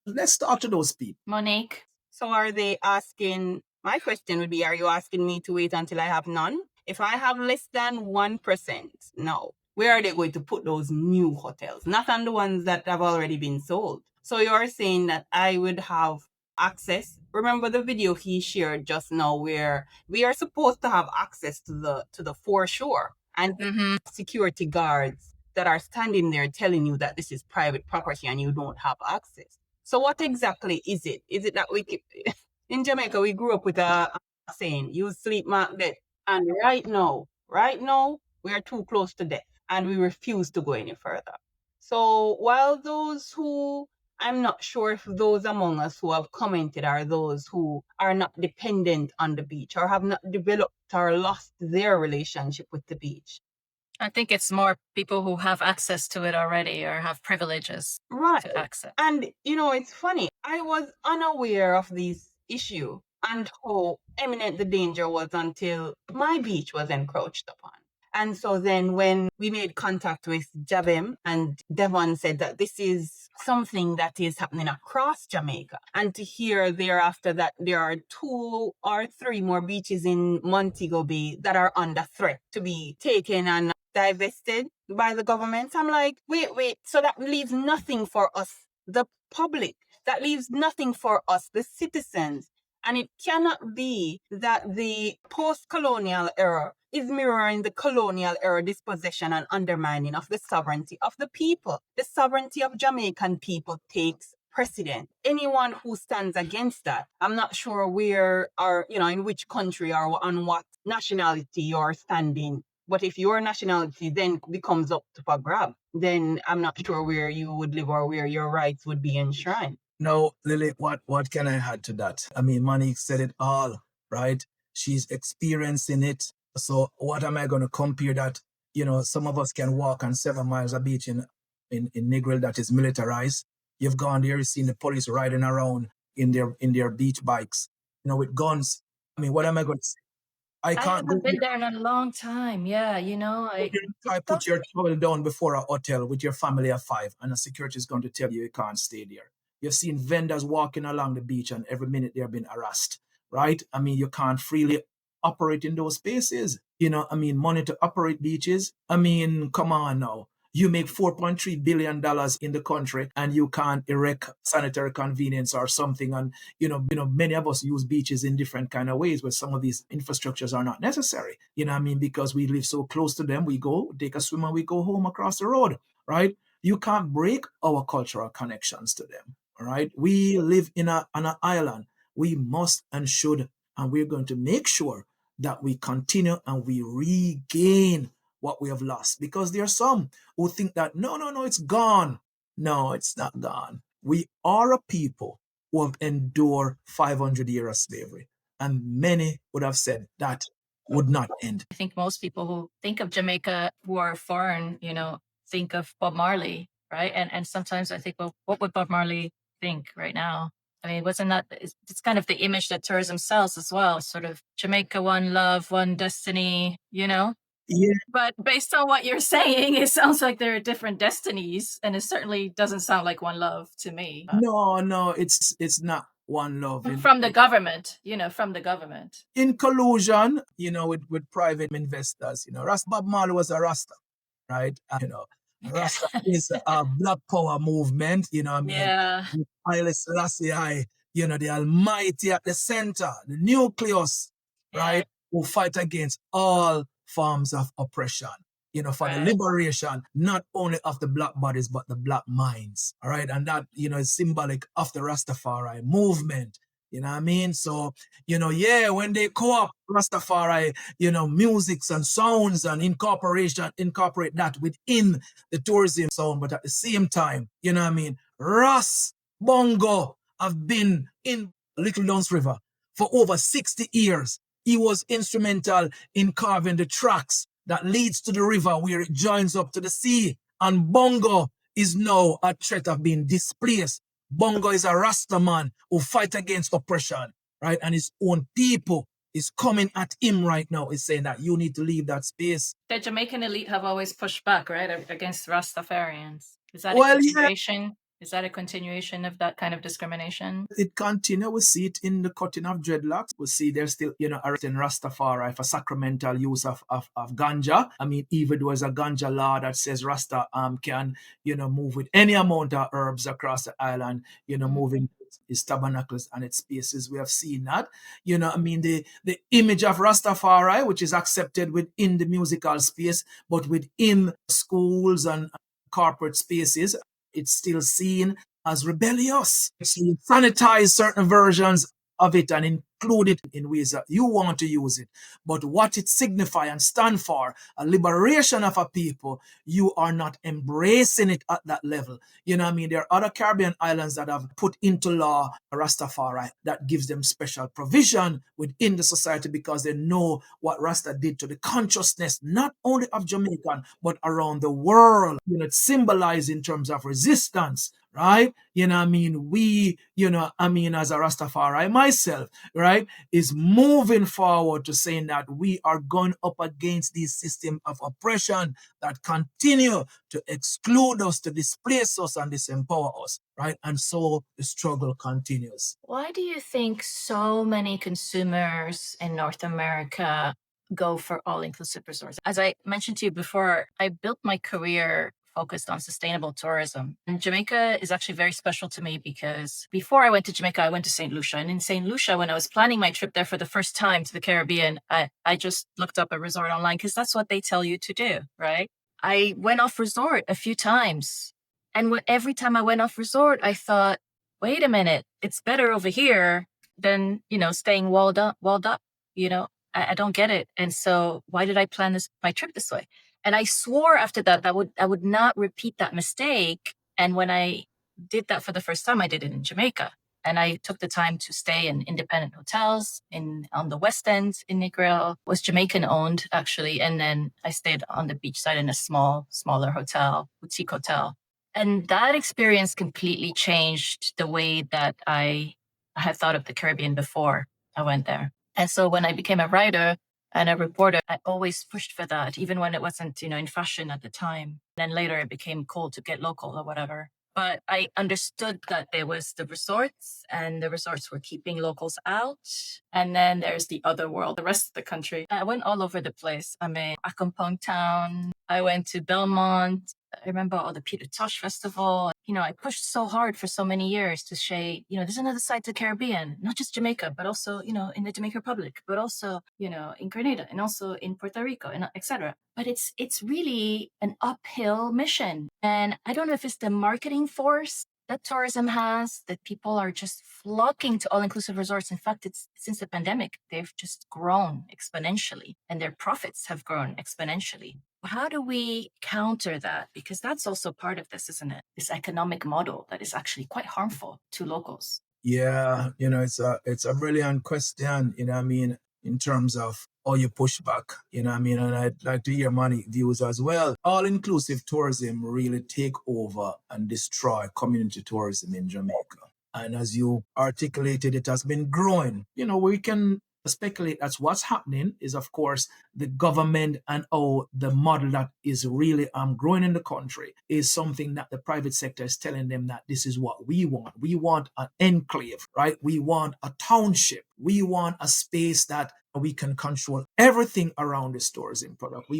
Let's talk to those people. Monique? So are they asking, my question would be, are you asking me to wait until I have none? If I have less than 1%, no. Where are they going to put those new hotels? Not on the ones that have already been sold. So you're saying that I would have access. Remember the video he shared just now where we are supposed to have access to the foreshore, and security guards that are standing there telling you that this is private property and you don't have access. So what exactly is it? Is it that in Jamaica, we grew up with a saying, you sleep mark death. And right now, we are too close to death and we refuse to go any further. So while those who, I'm not sure if those among us who have commented are those who are not dependent on the beach or have not developed or lost their relationship with the beach. I think it's more people who have access to it already or have privileges to access. And, it's funny. I was unaware of this issue and how imminent the danger was until my beach was encroached upon. And so then when we made contact with JaBBEM, and Devon said that this is something that is happening across Jamaica, and to hear thereafter that there are 2 or 3 more beaches in Montego Bay that are under threat to be taken and divested by the government, I'm like, wait, so that leaves nothing for us, the public, that leaves nothing for us, the citizens. And it cannot be that the post-colonial era is mirroring the colonial era dispossession and undermining of the sovereignty of the people. The sovereignty of Jamaican people takes precedent. Anyone who stands against that, I'm not sure where or, in which country or on what nationality you're standing. But if your nationality then becomes up for grab, then I'm not sure where you would live or where your rights would be enshrined. No, Lily, what can I add to that? I mean, Monique said it all, right? She's experiencing it. So what am I going to compare that? Some of us can walk on 7 miles of beach in Negril that is militarized. You've gone there, you've seen the police riding around in their beach bikes, with guns. I mean, what am I going to say? I haven't been there in a long time. Yeah, I put your towel down before a hotel with your family of 5, and the security is going to tell you can't stay there. You've seen vendors walking along the beach, and every minute they're being harassed, right? I mean, you can't freely operate in those spaces. Money to operate beaches. I mean, come on now. You make $4.3 billion in the country and you can't erect sanitary convenience or something. And, many of us use beaches in different kind of ways where some of these infrastructures are not necessary. Because we live so close to them, we go take a swim and we go home across the road, right? You can't break our cultural connections to them, all right? We live on an island. We must and should, and we're going to make sure that we continue and we regain what we have lost, because there are some who think that no, it's gone. No, it's not gone. We are a people who have endured 500 years of slavery, and many would have said that would not end. I think most people who think of Jamaica who are foreign, think of Bob Marley, right? And sometimes I think, well, what would Bob Marley think right now? I mean, wasn't that, it's kind of the image that tourism sells as well, sort of Jamaica, one love, one destiny, Yeah. But based on what you're saying, it sounds like there are different destinies, and it certainly doesn't sound like one love to me. No, it's not one love. From the government, from the government. In collusion, with private investors. Bob Marley was a Rasta, right? Rasta is a Black Power movement. Yeah. Haile Selassie, the Almighty at the center, the nucleus, right? Who fight against all forms of oppression. For the liberation, not only of the Black bodies, but the Black minds. All right. And that, is symbolic of the Rastafari movement. You know what I mean? So, when they co-op Rastafari, musics and sounds and incorporate that within the tourism sound, but at the same time, you know what I mean? Ras Bongo have been in Little Downs River for over 60 years. He was instrumental in carving the tracks that leads to the river where it joins up to the sea. And Bongo is now a threat of being displaced. Bongo is a Rasta man who fight against oppression, right? And his own people is coming at him right now. Is saying that you need to leave that space. The Jamaican elite have always pushed back, right, against Rastafarians. Is that a continuation? Yeah. Is that a continuation of that kind of discrimination? It continues. We see it in the cutting of dreadlocks. We see there's still, arresting Rastafari for sacramental use of ganja. I mean, even there was a ganja law that says Rasta can, move with any amount of herbs across the island, moving his tabernacles and its spaces. We have seen that. The image of Rastafari, which is accepted within the musical space, but within schools and corporate spaces, it's still seen as rebellious. So you sanitize certain versions of it and include it in ways that you want to use it. But what it signifies and stand for, a liberation of a people, you are not embracing it at that level. You know what I mean? There are other Caribbean islands that have put into law Rastafari that gives them special provision within the society because they know what Rasta did to the consciousness, not only of Jamaican, but around the world. It's symbolized in terms of resistance. Right? We, as a Rastafari myself, right, is moving forward to saying that we are going up against this system of oppression that continue to exclude us, to displace us and disempower us, right? And so the struggle continues. Why do you think so many consumers in North America go for all-inclusive resorts? As I mentioned to you before, I built my career focused on sustainable tourism. And Jamaica is actually very special to me because before I went to Jamaica, I went to St. Lucia. And in St. Lucia, when I was planning my trip there for the first time to the Caribbean, I just looked up a resort online because that's what they tell you to do, right? I went off resort a few times. And every time I went off resort, I thought, wait a minute, it's better over here than, staying walled up. I don't get it. And so why did I plan my trip this way? And I swore after that I would not repeat that mistake. And when I did that for the first time, I did it in Jamaica. And I took the time to stay in independent hotels on the West End in Negril. Was Jamaican owned, actually. And then I stayed on the beachside in a smaller hotel, boutique hotel. And that experience completely changed the way that I had thought of the Caribbean before I went there. And so when I became a writer and a reporter, I always pushed for that, even when it wasn't, in fashion at the time. Then later it became cool to get local or whatever. But I understood that there was the resorts and the resorts were keeping locals out. And then there's the other world, the rest of the country. I went all over the place. I mean, Accompong Town. I went to Belmont. I remember all the Peter Tosh Festival. I pushed so hard for so many years to say, there's another side to the Caribbean, not just Jamaica, but also, in the Dominican Republic, but also, in Grenada and also in Puerto Rico and etc. But it's really an uphill mission. And I don't know if it's the marketing force that tourism has, that people are just flocking to all-inclusive resorts. In fact, it's since the pandemic, they've just grown exponentially and their profits have grown exponentially. How do we counter that? Because that's also part of this, isn't it? This economic model that is actually quite harmful to locals. Yeah, it's a brilliant question, in terms of how you push back, and I'd like to hear Monique views as well. All-inclusive tourism really take over and destroy community tourism in Jamaica. And as you articulated, it has been growing. We can speculate that's what's happening is, of course, the government and the model that is really growing in the country is something that the private sector is telling them that this is what we want. We want an enclave, right? We want a township. We want a space that we can control everything around the tourism product.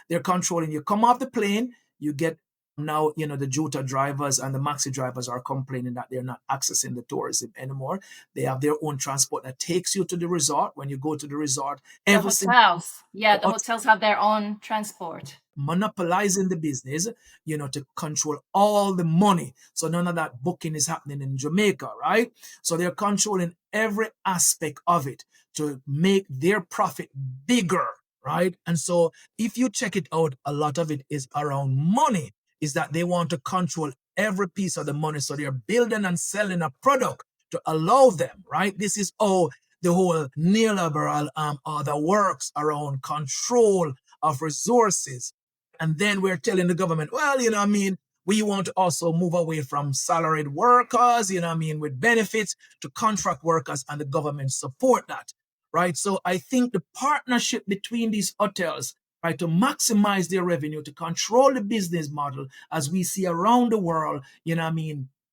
They're controlling, you come off the plane, you get now, the Jota drivers and the maxi drivers are complaining that they're not accessing the tourism anymore. They have their own transport that takes you to the resort. When you go to the resort, the hotels have their own transport. Monopolizing the business, to control all the money. So none of that booking is happening in Jamaica, right? So they're controlling every aspect of it to make their profit bigger, right? And so if you check it out, a lot of it is around money, is that they want to control every piece of the money. So they're building and selling a product to allow them, right? This is all the whole neoliberal the works around control of resources. And then we're telling the government, well, we want to also move away from salaried workers, with benefits to contract workers, and the government support that, right? So I think the partnership between these hotels, right, to maximize their revenue, to control the business model as we see around the world,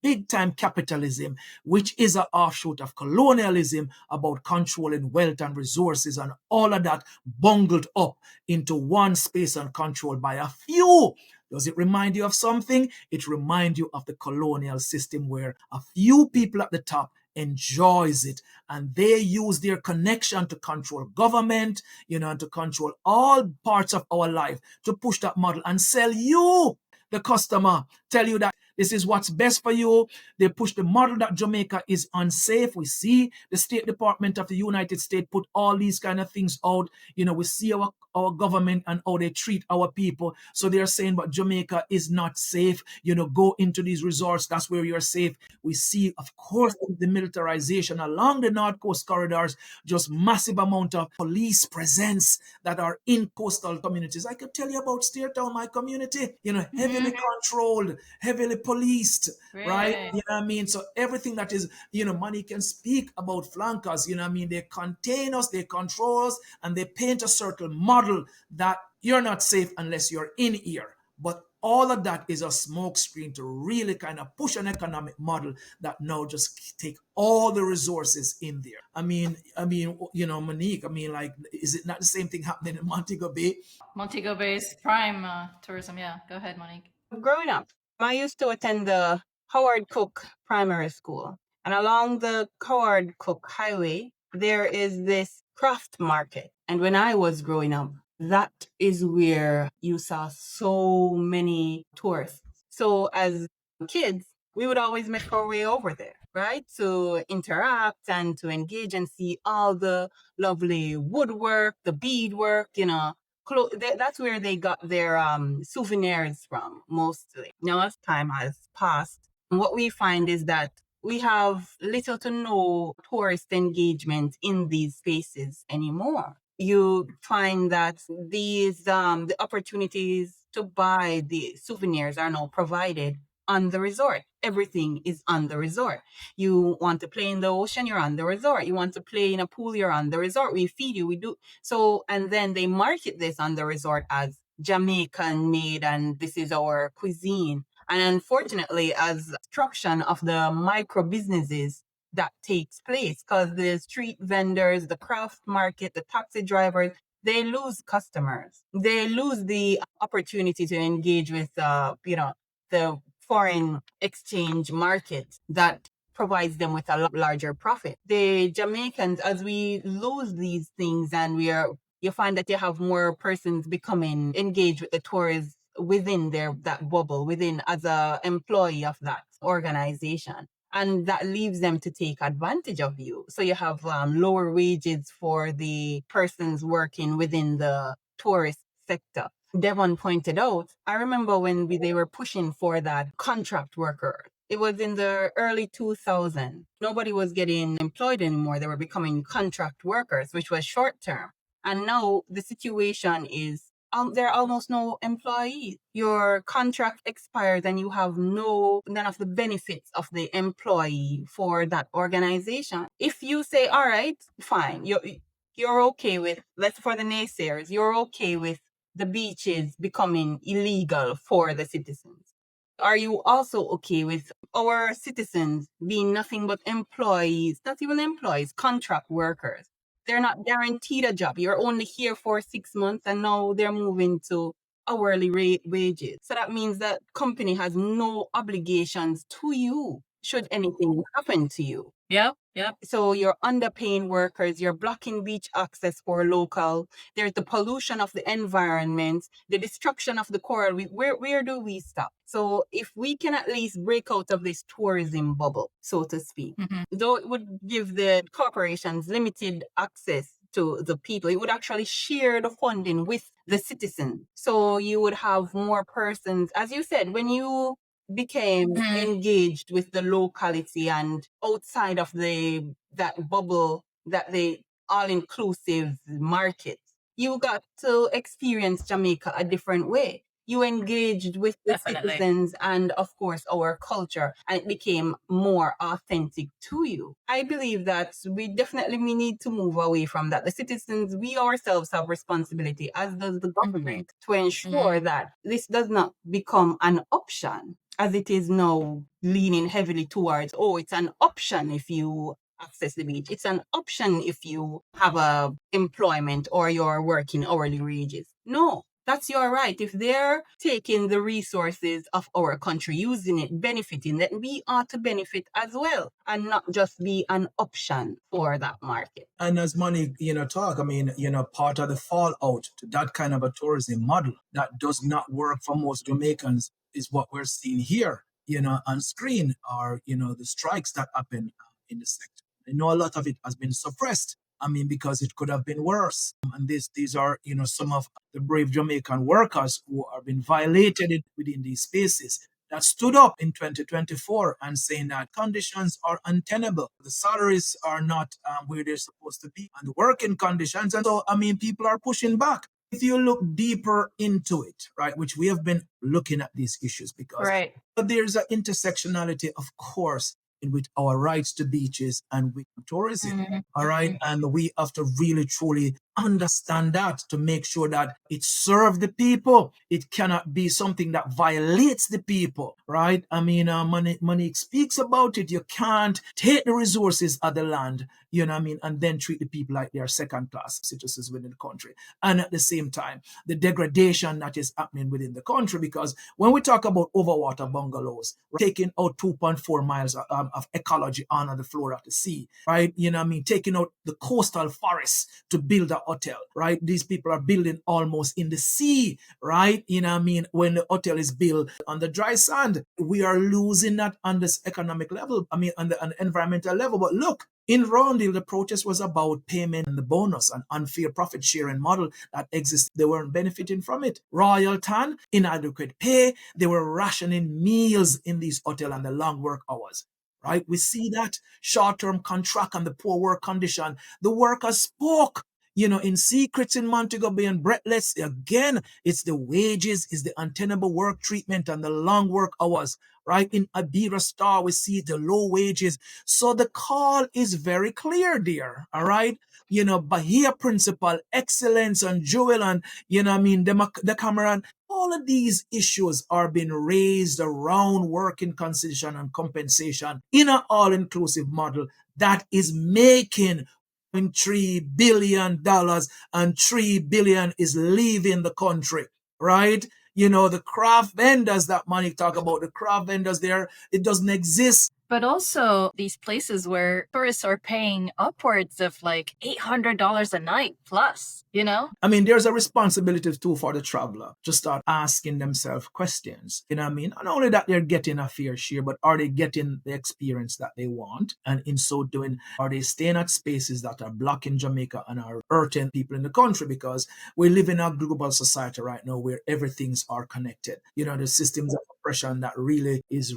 big time capitalism, which is an offshoot of colonialism about controlling wealth and resources and all of that bungled up into one space and controlled by a few. Does it remind you of something? It reminds you of the colonial system where a few people at the top enjoys it, and they use their connection to control government, and to control all parts of our life to push that model and sell you, the customer, tell you that this is what's best for you. They push the model that Jamaica is unsafe. We see the State Department of the United States put all these kind of things out. We see our government and how they treat our people. So they're saying, but Jamaica is not safe. Go into these resorts. That's where you're safe. We see, of course, the militarization along the North Coast corridors, just massive amount of police presence that are in coastal communities. I could tell you about Steertown, my community, heavily controlled, heavily policed, right? So everything that is, Monique can speak about flankers, they contain us, they control us, and they paint a certain model that you're not safe unless you're in here. But all of that is a smokescreen to really kind of push an economic model that now just take all the resources in there. Monique, is it not the same thing happening in Montego Bay? Montego Bay is prime tourism. Yeah, go ahead, Monique. Growing up, I used to attend the Howard Cook Primary School. And along the Howard Cook Highway, there is this craft market. And when I was growing up, that is where you saw so many tourists. So as kids, we would always make our way over there, right? To interact and to engage and see all the lovely woodwork, the beadwork, that's where they got their souvenirs from, mostly. Now, as time has passed, what we find is that we have little to no tourist engagement in these spaces anymore. You find that these the opportunities to buy the souvenirs are now provided on the resort. Everything is on the resort. You want to play in the ocean, you're on the resort. You want to play in a pool, you're on the resort. We feed you, we do. So, and then they market this on the resort as Jamaican made, and this is our cuisine. And unfortunately, as destruction of the micro businesses that takes place, because the street vendors, the craft market, the taxi drivers, they lose customers. They lose the opportunity to engage with, the foreign exchange market that provides them with a larger profit. The Jamaicans, as we lose these things and you find that you have more persons becoming engaged with the tourists within that bubble, within as a employee of that organization. And that leaves them to take advantage of you. So you have lower wages for the persons working within the tourist sector. Devon pointed out, I remember when they were pushing for that contract worker. It was in the early 2000s. Nobody was getting employed anymore. They were becoming contract workers, which was short term. And now the situation is there are almost no employees. Your contract expires and you have none of the benefits of the employee for that organization. If you say, all right, fine, you're okay with, let's for the naysayers, you're okay with the beaches becoming illegal for the citizens. Are you also okay with our citizens being nothing but employees, not even employees, contract workers? They're not guaranteed a job. You're only here for 6 months and now they're moving to hourly rate wages. So that means that company has no obligations to you should anything happen to you. Yep. So you're underpaying workers, you're blocking beach access for local. There's the pollution of the environment, the destruction of the coral. Where do we stop? So if we can at least break out of this tourism bubble, so to speak, though it would give the corporations limited access to the people, it would actually share the funding with the citizen. So you would have more persons, as you said, when you became engaged with the locality and outside of that bubble, that the all-inclusive market, you got to experience Jamaica a different way. You engaged with the citizens and, of course, our culture, and it became more authentic to you. I believe that we need to move away from that. The citizens, we ourselves have responsibility, as does the government, to ensure that this does not become an option, as it is now leaning heavily towards, it's an option if you access the beach. It's an option if you have a employment or you're working hourly wages. No, that's your right. If they're taking the resources of our country, using it, benefiting, then we ought to benefit as well and not just be an option for that market. And as Monique, talk, part of the fallout to that kind of a tourism model that does not work for most Jamaicans is what we're seeing here, on screen, or, the strikes that happen in the sector. I know a lot of it has been suppressed. Because it could have been worse. And these are, some of the brave Jamaican workers who have been violated within these spaces that stood up in 2024 and saying that conditions are untenable. The salaries are not where they're supposed to be, and the working conditions. And so, people are pushing back. If you look deeper into it, right, which we have been looking at these issues because but there's an intersectionality, of course, with our rights to beaches and with tourism. All right. And we have to really, truly understand that to make sure that it serves the people. It cannot be something that violates the people, right? Monique speaks about it. You can't take the resources of the land, and then treat the people like they are second-class citizens within the country. And at the same time, the degradation that is happening within the country, because when we talk about overwater bungalows, we're taking out 2.4 miles of ecology under the floor of the sea, right? Taking out the coastal forests to build a hotel, right? These people are building almost in the sea, right? When the hotel is built on the dry sand, we are losing that on this economic level, on the environmental level. But look, in Roundhill, the protest was about payment and the bonus, an unfair profit sharing model that exists. They weren't benefiting from it. Royal Tan, inadequate pay. They were rationing meals in these hotels and the long work hours. Right? We see that short-term contract and the poor work condition. The workers spoke, in secrets in Montego Bay and breathless. Again, it's the wages, it's the untenable work treatment and the long work hours. Right? In Abira Star, we see the low wages. So the call is very clear there. All right? Bahia Principle, Excellence and Joel and, the Cameron. All of these issues are being raised around working condition and compensation in an all-inclusive model that is making $3 billion and $3 billion is leaving the country, right? The craft vendors that Monique talk about, the craft vendors there, it doesn't exist. But also these places where tourists are paying upwards of like $800 a night plus, there's a responsibility too for the traveler to start asking themselves questions. Not only that they're getting a fair share, but are they getting the experience that they want? And in so doing, are they staying at spaces that are blocking Jamaica and are hurting people in the country? Because we live in a global society right now where everything's are connected. The systems of oppression that really is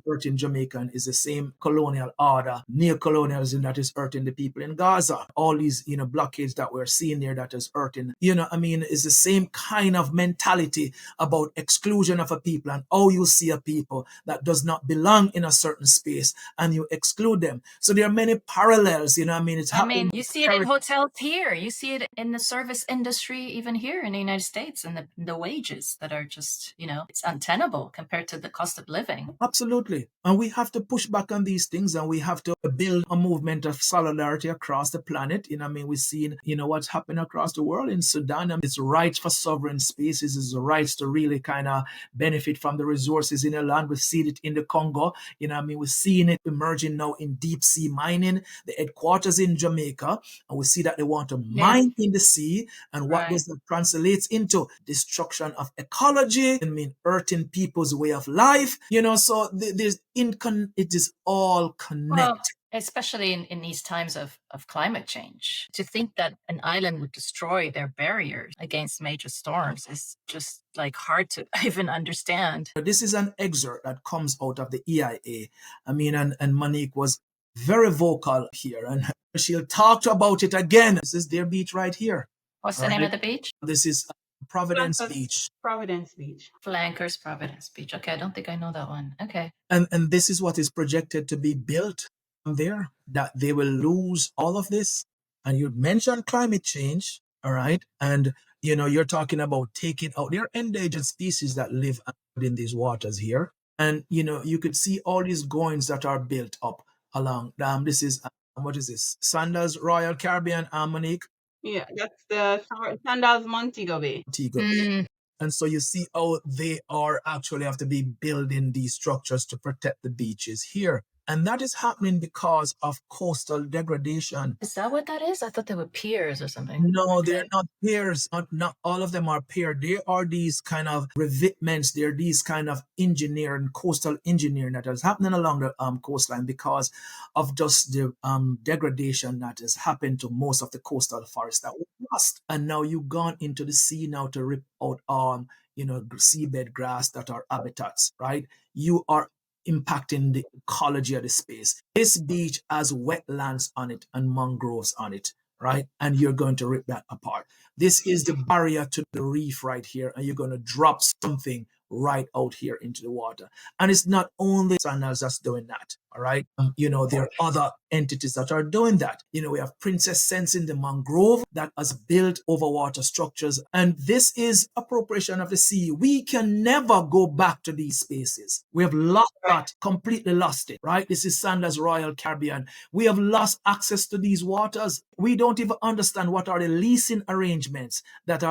hurting Jamaican is the same colonial order, neo-colonialism that is hurting the people in Gaza. All these, blockades that we're seeing there that is hurting, is the same kind of mentality about exclusion of a people and how you see a people that does not belong in a certain space and you exclude them. So there are many parallels, it's happening. You see it in hotels here. You see it in the service industry, even here in the United States, and the wages that are just, it's untenable compared to the cost of living. Absolutely. And we have to push back on these things, and we have to build a movement of solidarity across the planet. We've seen, what's happening across the world in Sudan. It's rights for sovereign spaces, it's the rights to really kind of benefit from the resources in the land. We've seen it in the Congo. We're seeing it emerging now in deep sea mining, the headquarters in Jamaica, and we see that they want to mine in the sea. And what does that translates into? Destruction of ecology, hurting people's way of life, so it is all connected. Well, especially in these times of climate change. To think that an island would destroy their barriers against major storms is just hard to even understand. This is an excerpt that comes out of the EIA. And Monique was very vocal here, and she'll talk about it again. This is their beach right here. What's the name of the beach? This is Providence Beach. Providence Beach. Flankers Providence Beach. Okay, I don't think I know that one. Okay. And this is what is projected to be built there, that they will lose all of this. And you mentioned climate change, all right? And, you're talking about taking out, there are endangered species that live in these waters here. And, you could see all these goings that are built up along. This is, what is this? Sandals Royal Caribbean, Monique? Yeah, that's the Sandals Montego Bay. And so you see how they are actually have to be building these structures to protect the beaches here. And that is happening because of coastal degradation. Is that what that is? I thought they were piers or something. No, they're not piers. Not all of them are pier. They are these kind of revetments. They're these kind of engineering, coastal engineering that is happening along the coastline because of just the degradation that has happened to most of the coastal forests that were lost. And now you've gone into the sea now to rip out seabed grass that are habitats, right? You are impacting the ecology of the space. This beach has wetlands on it and mangroves on it, right? And you're going to rip that apart. This is the barrier to the reef right here, and you're going to drop something right out here into the water. And it's not only Sandals that's doing that, all right? There are other entities that are doing that. We have Princess Sense in the mangrove that has built overwater structures. And this is appropriation of the sea. We can never go back to these spaces. We have lost that, completely lost it, right? This is Sandals Royal Caribbean. We have lost access to these waters. We don't even understand what are the leasing arrangements that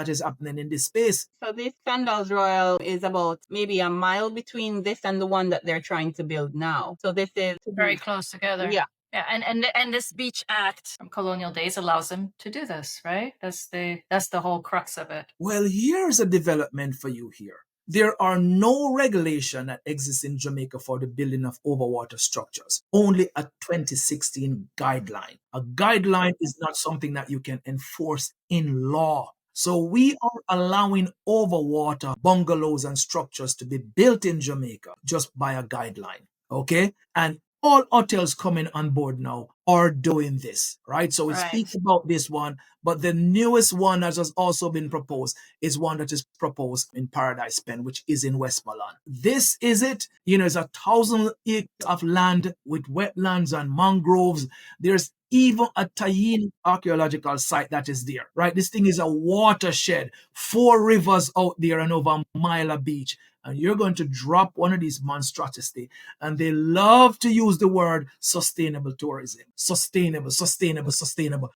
is happening in this space. So this Sandals Royal is about maybe a mile between this and the one that they're trying to build now. So this is very close together. Yeah. Yeah, and this Beach Act from colonial days allows them to do this, right? That's the whole crux of it. Well, here's a development for you here. There are no regulation that exists in Jamaica for the building of overwater structures, only a 2016 guideline. A guideline is not something that you can enforce in law. So we are allowing overwater bungalows and structures to be built in Jamaica just by a guideline, okay? And all hotels coming on board now are doing this, right? So we speak about this one, but the newest one that has also been proposed is one that is proposed in Paradise Pen, which is in Westmoreland. This is it. It's 1,000 acres of land with wetlands and mangroves. There's even a Tayin archaeological site that is there, right? This thing is a watershed, 4 rivers out there and over a mile of beach. And you're going to drop one of these monstrosities. And they love to use the word sustainable tourism. Sustainable.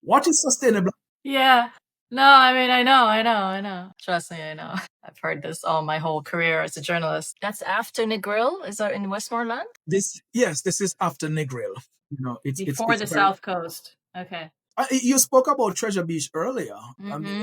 What is sustainable? Yeah. No, I know. Trust me, I know. I've heard this all my whole career as a journalist. That's after Negril? Is that in Westmoreland? This is after Negril. It's before the South Coast. Okay. You spoke about Treasure Beach earlier.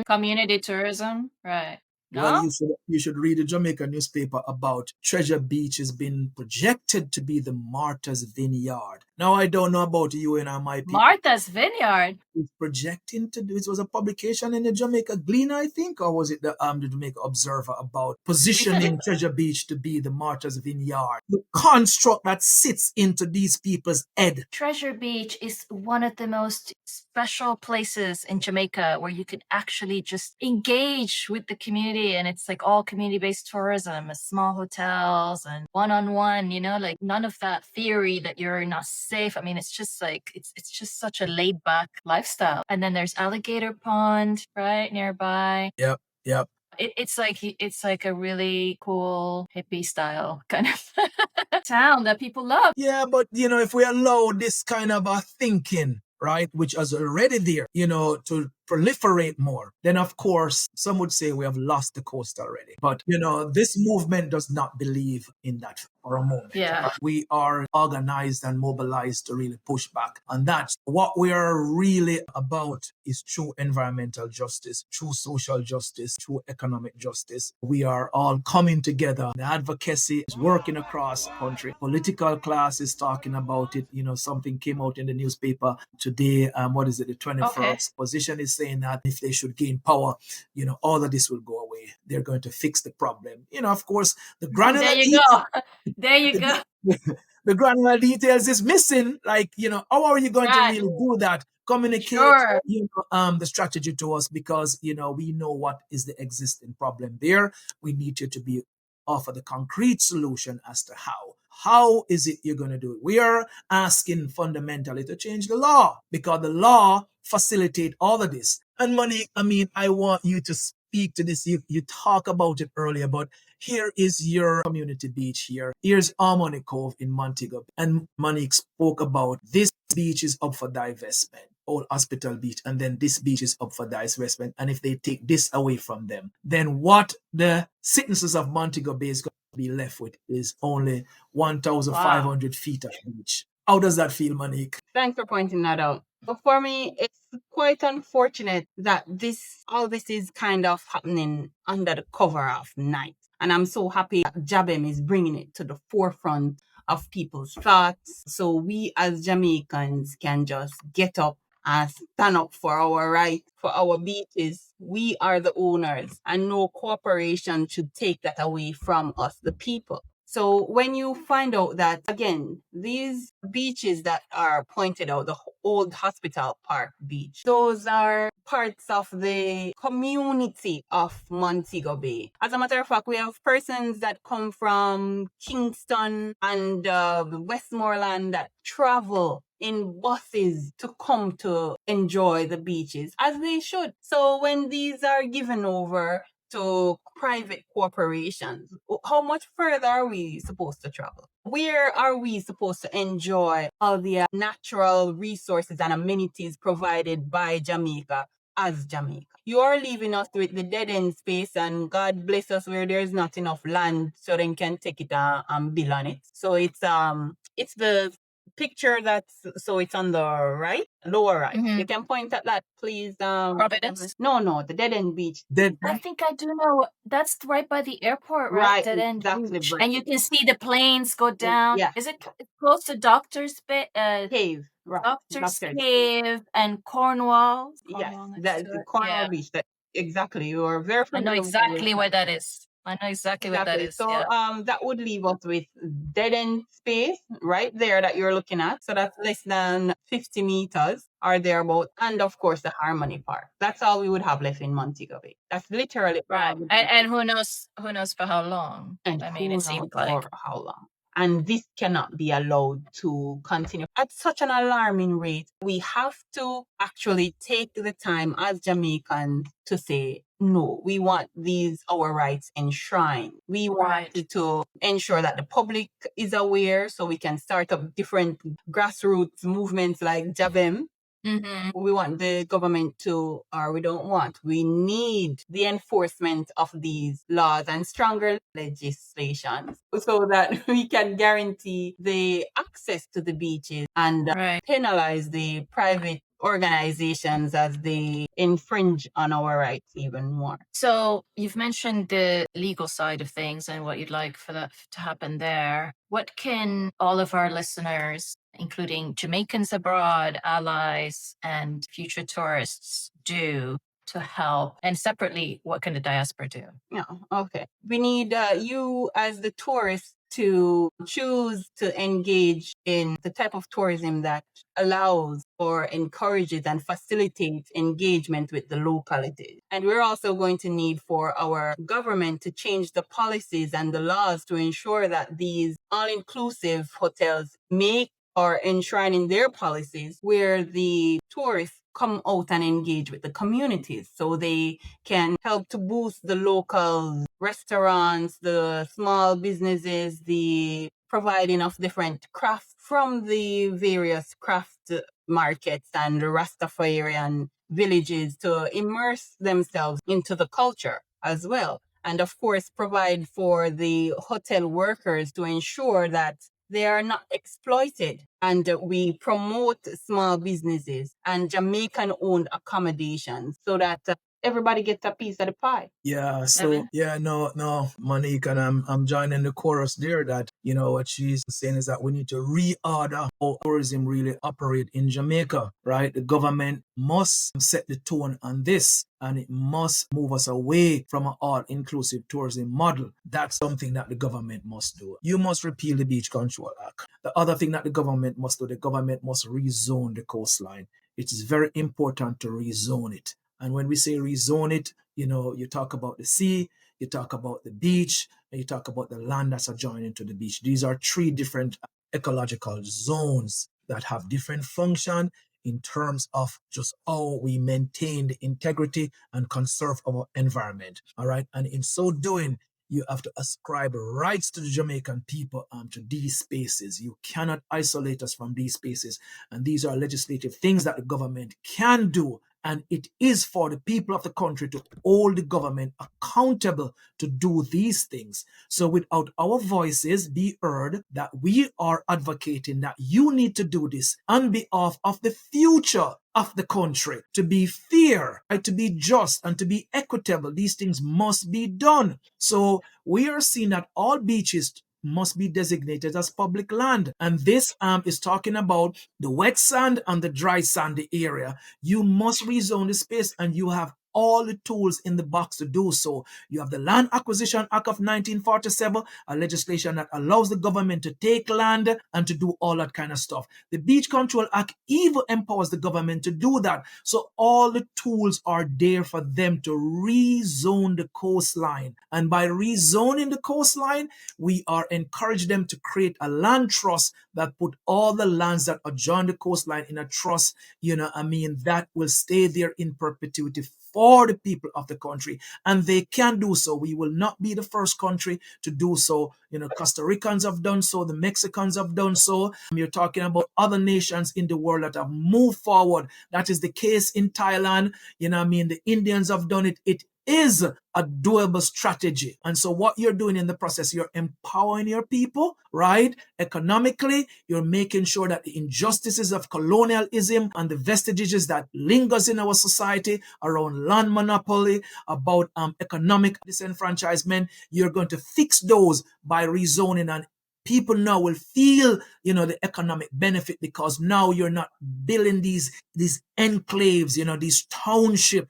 Community tourism, right? No? Well, you should read the Jamaica newspaper about Treasure Beach has been projected to be the martyrs' vineyard. Now, I don't know about you and my people. Martha's Vineyard? It's projecting to do. It was a publication in the Jamaica Gleaner, I think, or was it the Jamaica Observer about positioning Treasure Beach to be the martyrs' vineyard? The construct that sits into these people's head. Treasure Beach is one of the most special places in Jamaica where you can actually just engage with the community, and it's like all community-based tourism, small hotels and one-on-one, you know, like none of that theory that you're not safe. I mean, it's just like it's just such a laid-back lifestyle. And then there's Alligator Pond right nearby. Yep. It's like a really cool hippie style kind of town that people love. Yeah, but if we allow this kind of a thinking, right, which is already there, to proliferate more, then of course some would say we have lost the coast already. But this movement does not believe in that for a moment. Yeah. We are organized and mobilized to really push back. And that's what we are really about, is true environmental justice, true social justice, true economic justice. We are all coming together. The advocacy is working across the country. Political class is talking about it. Something came out in the newspaper today. What is it? The 21st Okay. position is saying that if they should gain power, all of this will go away. They're going to fix the problem. Of course, the granular There you go. There you go. the granular details is missing. Like, how are you going to really do that? Communicate Sure. the strategy to us, because we know what is the existing problem there. We need you to offer the concrete solution as to how is it you're going to do it. We are asking fundamentally to change the law, because the law facilitate all of this. And Monique, I want you to speak to this. You talk about it earlier, but here is your community beach here. Here's Harmony Cove in Montego. And Monique spoke about this beach is up for divestment, Old Hospital Beach, and then this beach is up for divestment. And if they take this away from them, then what the citizens of Montego Bay is going to be left with is only 1,500 feet of beach. How does that feel, Monique? Thanks for pointing that out. But for me, it's quite unfortunate that all this is kind of happening under the cover of night. And I'm so happy that JaBBEM is bringing it to the forefront of people's thoughts, so we as Jamaicans can just get up and stand up for our right, for our beaches. We are the owners, and no corporation should take that away from us, the people. So when you find out that, again, these beaches that are pointed out, the old Hospital Park Beach, those are parts of the community of Montego Bay. As a matter of fact, we have persons that come from Kingston and Westmoreland that travel in buses to come to enjoy the beaches, as they should. So when these are given over to private corporations, how much further are we supposed to travel? Where are we supposed to enjoy all the natural resources and amenities provided by Jamaica as Jamaica? You are leaving us with the dead end space, and God bless us where there's not enough land so they can take it and build on it. So it's the picture so it's on the lower right. Mhm. You can point at that, please. Providence? No, the Dead End Beach. I think I do know. That's right by the airport, right? Right, Dead End exactly, Beach. right. And you can see the planes go down. Yeah. Is it close to Doctor's Cave, right? Doctor's Cave and Cornwall? Yes, Cornwall next that to the it. Cornwall Yeah. Beach. That exactly. You are very I know familiar with exactly it. where that is. I know exactly what that is. So Yeah. that would leave us with dead end space right there that you're looking at. So that's less than 50 meters or thereabout. And of course the Harmony Park. That's all we would have left in Montego Bay. That's literally Right. And who knows for how long? And I mean, who it seems knows like. for how long. And this cannot be allowed to continue at such an alarming rate. We have to actually take the time as Jamaicans to say, no, we want our rights enshrined. We want to ensure that the public is aware, so we can start up different grassroots movements like JaBBEM. Mm-hmm. We want the government we need the enforcement of these laws and stronger legislation so that we can guarantee the access to the beaches and penalize the private organizations as they infringe on our rights even more. So you've mentioned the legal side of things and what you'd like for that to happen there. What can all of our listeners, including Jamaicans abroad, allies, and future tourists, do to help? And separately, what can the diaspora do? Yeah, okay. We need you as the tourist to choose to engage in the type of tourism that allows or encourages and facilitates engagement with the locality. And we're also going to need for our government to change the policies and the laws to ensure that these all-inclusive hotels make or enshrine in their policies where the tourists come out and engage with the communities so they can help to boost the local restaurants, the small businesses, the providing of different crafts from the various craft markets and Rastafarian villages to immerse themselves into the culture as well. And of course, provide for the hotel workers to ensure that they are not exploited. And we promote small businesses and Jamaican-owned accommodations so that everybody gets a piece of the pie. Yeah, so no, Monique, and I'm joining the chorus there that, what she's saying is that we need to reorder how tourism really operate in Jamaica, right? The government must set the tone on this, and it must move us away from an all-inclusive tourism model. That's something that the government must do. You must repeal the Beach Control Act. The other thing that the government must do, the government must rezone the coastline. It is very important to rezone it. And when we say rezone it, you talk about the sea, you talk about the beach, and you talk about the land that's adjoining to the beach. These are three different ecological zones that have different function in terms of just how we maintain the integrity and conserve our environment. All right. And in so doing, you have to ascribe rights to the Jamaican people to these spaces. You cannot isolate us from these spaces. And these are legislative things that the government can do. And it is for the people of the country to hold the government accountable to do these things. So without our voices be heard, that we are advocating that you need to do this on behalf of the future of the country, to be fair, and to be just, and to be equitable. These things must be done. So we are seeing that all beaches must be designated as public land. And this is talking about the wet sand and the dry sandy area. You must rezone the space, and you have all the tools in the box to do so. You have the Land Acquisition Act of 1947, a legislation that allows the government to take land and to do all that kind of stuff. The Beach Control Act even empowers the government to do that. So all the tools are there for them to rezone the coastline. And by rezoning the coastline, we are encouraging them to create a land trust that put all the lands that adjoin the coastline in a trust, that will stay there in perpetuity for the people of the country, and they can do so. We will not be the first country to do so. Costa Ricans have done so, the Mexicans have done so. You're talking about other nations in the world that have moved forward. That is the case in Thailand. The Indians have done it. It is a doable strategy. And so what you're doing in the process, you're empowering your people, right? Economically, you're making sure that the injustices of colonialism and the vestiges that lingers in our society around land monopoly, about economic disenfranchisement, you're going to fix those by rezoning, and people now will feel, the economic benefit, because now you're not building these enclaves, these township,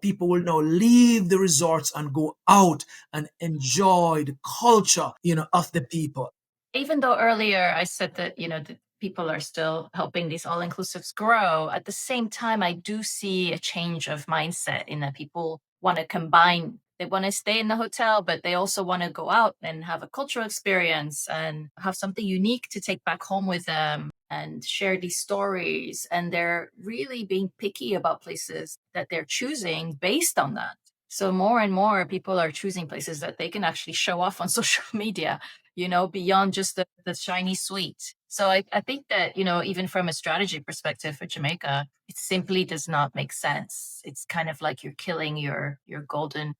people will now leave the resorts and go out and enjoy the culture, of the people. Even though earlier I said that, the people are still helping these all-inclusives grow, at the same time, I do see a change of mindset in that people want to combine. They want to stay in the hotel, but they also want to go out and have a cultural experience and have something unique to take back home with them and share these stories. And they're really being picky about places that they're choosing based on that. So more and more people are choosing places that they can actually show off on social media, beyond just the shiny suite. So I think that, even from a strategy perspective for Jamaica, it simply does not make sense. It's kind of like you're killing your golden.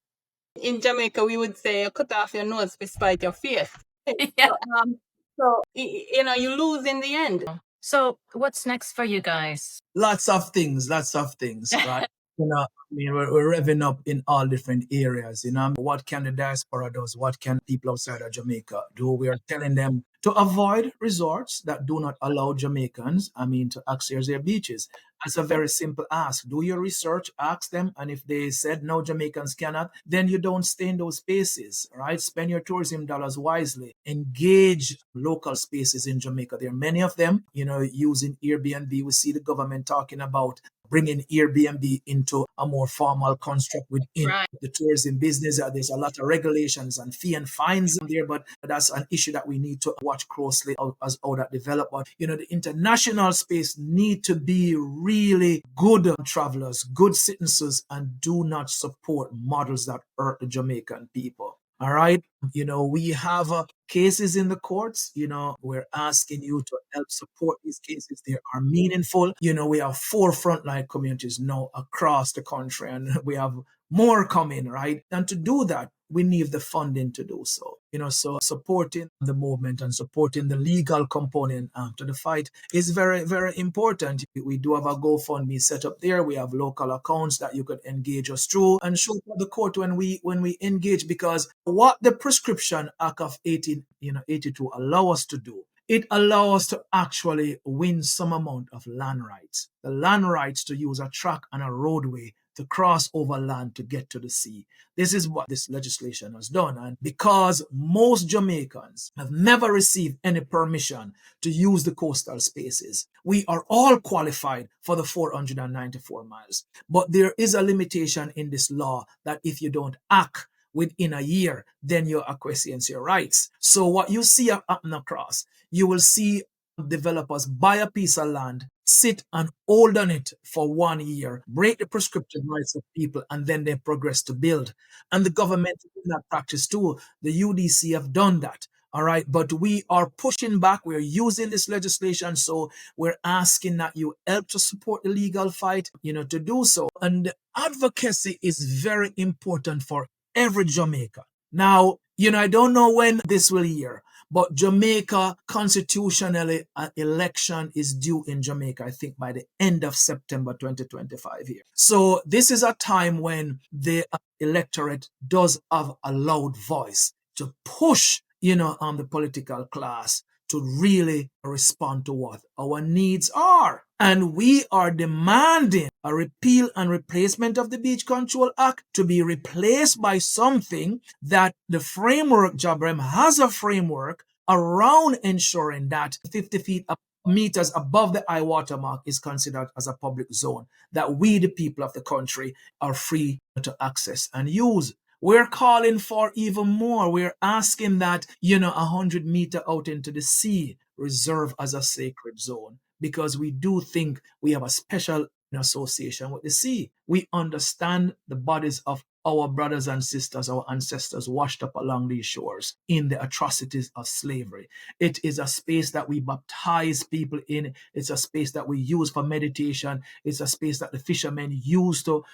In Jamaica, we would say, cut off your nose to spite your face. Yeah. So, you lose in the end. So what's next for you guys? Lots of things, right? I mean, we're revving up in all different areas. What can the diaspora do? What can people outside of Jamaica do? We are telling them to avoid resorts that do not allow Jamaicans, to access their beaches. That's a very simple ask. Do your research, ask them, and if they said no, Jamaicans cannot, then you don't stay in those spaces, right? Spend your tourism dollars wisely. Engage local spaces in Jamaica. There are many of them, using Airbnb. We see the government talking about bringing Airbnb into a more formal construct within the tourism business. There's a lot of regulations and fee and fines there, but that's an issue that we need to watch closely as how that develop. But the international space need to be really good travelers, good citizens, and do not support models that hurt the Jamaican people. All right. We have cases in the courts. We're asking you to help support these cases. They are meaningful. We have 4 frontline communities now across the country, and we have more coming, right? And to do that, we need the funding to do so. So supporting the movement and supporting the legal component to the fight is very, very important. We do have a GoFundMe set up there. We have local accounts that you could engage us through and show the court when we engage, because what the Prescription Act of 1882 allow us to do, it allows us to actually win some amount of land rights. The land rights to use a track and a roadway to cross over land to get to the sea. This is what this legislation has done. And because most Jamaicans have never received any permission to use the coastal spaces, we are all qualified for the 494 miles. But there is a limitation in this law that if you don't act within a year, then you acquiesce your rights. So what you see happen across, you will see developers buy a piece of land, sit and hold on it for 1 year, break the prescriptive rights of people, and then they progress to build. And the government in that practice too. The UDC have done that. All right. But we are pushing back. We're using this legislation. So we're asking that you help to support the legal fight, to do so. And advocacy is very important for every Jamaican. Now, I don't know when this will hear, but Jamaica constitutionally, an election is due in Jamaica, I think by the end of September 2025 here. So this is a time when the electorate does have a loud voice to push, on the political class to really respond to what our needs are. And we are demanding a repeal and replacement of the Beach Control Act to be replaced by something that the framework, JaBBEM has a framework around ensuring that 50 meters above the high water mark is considered as a public zone that we, the people of the country, are free to access and use. We're calling for even more. We're asking that, 100 meters out into the sea reserved as a sacred zone, because we do think we have a special association with the sea. We understand the bodies of our brothers and sisters, our ancestors washed up along these shores in the atrocities of slavery. It is a space that we baptize people in. It's a space that we use for meditation. It's a space that the fishermen use to,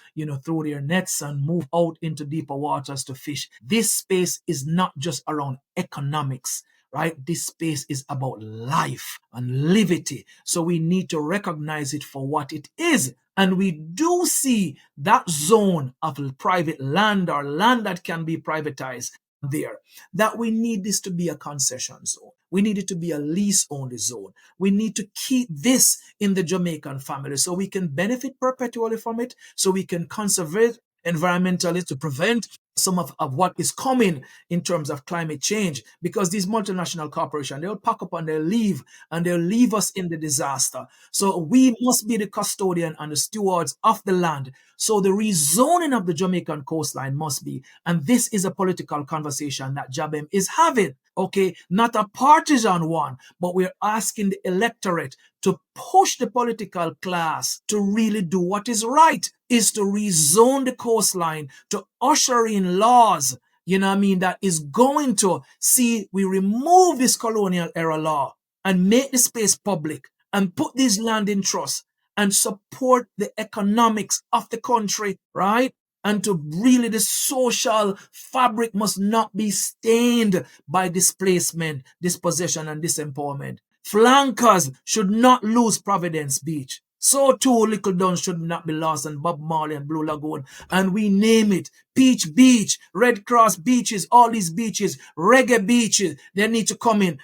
throw their nets and move out into deeper waters to fish. This space is not just around economics, right? This space is about life and liberty. So we need to recognize it for what it is. And we do see that zone of private land or land that can be privatized there, that we need this to be a concession zone. We need it to be a lease-only zone. We need to keep this in the Jamaican family so we can benefit perpetually from it, so we can conserve it environmentally to prevent some of what is coming in terms of climate change, because these multinational corporations, they'll pack up and they'll leave us in the disaster. So we must be the custodian and the stewards of the land. So the rezoning of the Jamaican coastline must be, and this is a political conversation that JaBBEM is having, okay, not a partisan one, but we're asking the electorate to push the political class to really do what is right, is to rezone the coastline, to usher in laws, that is going to see we remove this colonial era law and make the space public and put this land in trust and support the economics of the country, right? And to really, the social fabric must not be stained by displacement, dispossession, and disempowerment. Flankers should not lose Providence Beach. So too, Little Dun should not be lost, and Bob Marley and Blue Lagoon. And we name it. Peach Beach, Red Cross beaches, all these beaches, reggae beaches, they need to come in.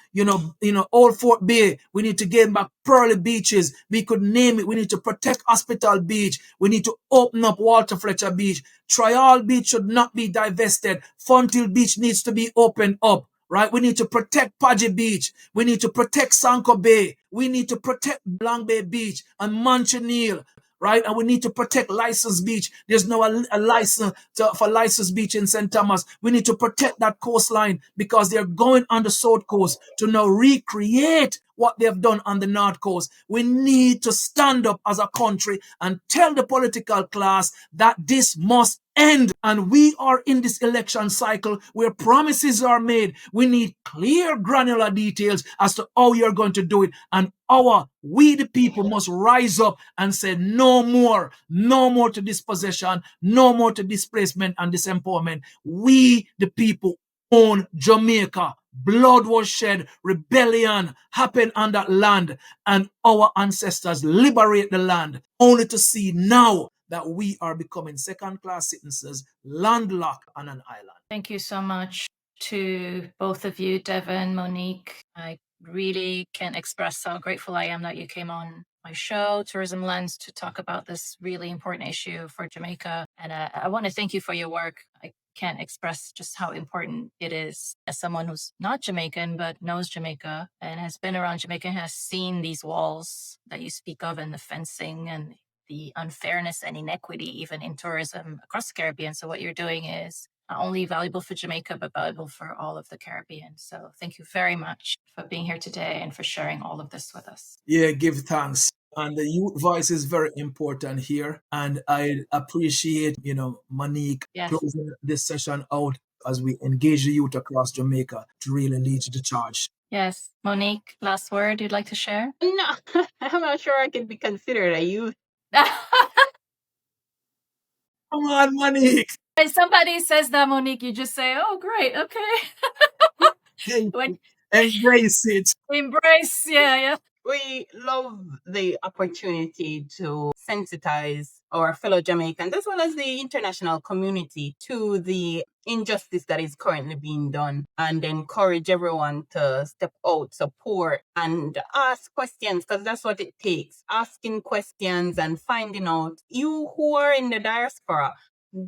Old Fort Bay, we need to get back Pearly beaches. We could name it. We need to protect Hospital Beach. We need to open up Walter Fletcher Beach. Trial Beach should not be divested. Fonthill Beach needs to be opened up. Right? We need to protect Paget Beach. We need to protect Sanko Bay. We need to protect Long Bay Beach and Montreal. Right? And we need to protect License Beach. There's no a license for License Beach in St. Thomas. We need to protect that coastline because they're going on the South Coast to now recreate what they've done on the North Coast. We need to stand up as a country and tell the political class that this must end. And we are in this election cycle where promises are made. We need clear granular details as to how you're going to do it. And we the people must rise up and say no more to dispossession, no more to displacement and disempowerment. We the people own Jamaica. Blood was shed, rebellion happened on that land, and our ancestors liberate the land, only to see now that we are becoming second-class citizens, landlocked on an island. Thank you so much to both of you, Devon, Monique. I really can't express how grateful I am that you came on my show, Tourism Lens, to talk about this really important issue for Jamaica. And I want to thank you for your work. I can't express just how important it is as someone who's not Jamaican, but knows Jamaica and has been around Jamaica and has seen these walls that you speak of and the fencing and the unfairness and inequity even in tourism across the Caribbean. So what you're doing is not only valuable for Jamaica, but valuable for all of the Caribbean. So thank you very much for being here today and for sharing all of this with us. Yeah, give thanks. And the youth voice is very important here. And I appreciate, Monique closing this session out as we engage the youth across Jamaica to really lead the charge. Yes. Monique, last word you'd like to share? No, I'm not sure I can be considered a youth. Come on, Monique. When somebody says that, Monique, you just say, oh, great, okay. Embrace it. Embrace, yeah. We love the opportunity to sensitize our fellow Jamaicans as well as the international community to the injustice that is currently being done and encourage everyone to step out, support, and ask questions, because that's what it takes. Asking questions and finding out. You who are in the diaspora,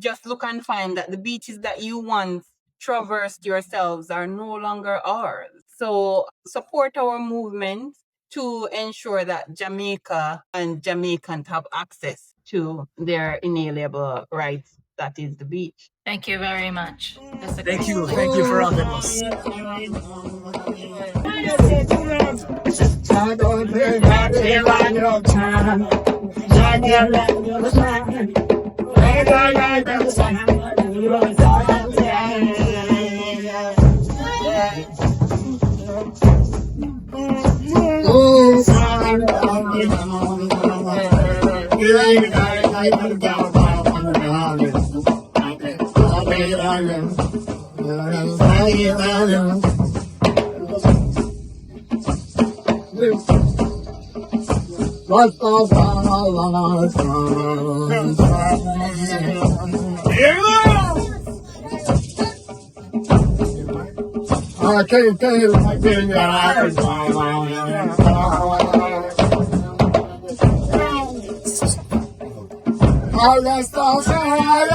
just look and find that the beaches that you once traversed yourselves are no longer ours. So support our movement to ensure that Jamaica and Jamaicans have access to their inalienable rights, that is the beach. Thank you very much. Thank you for having us. All the stars are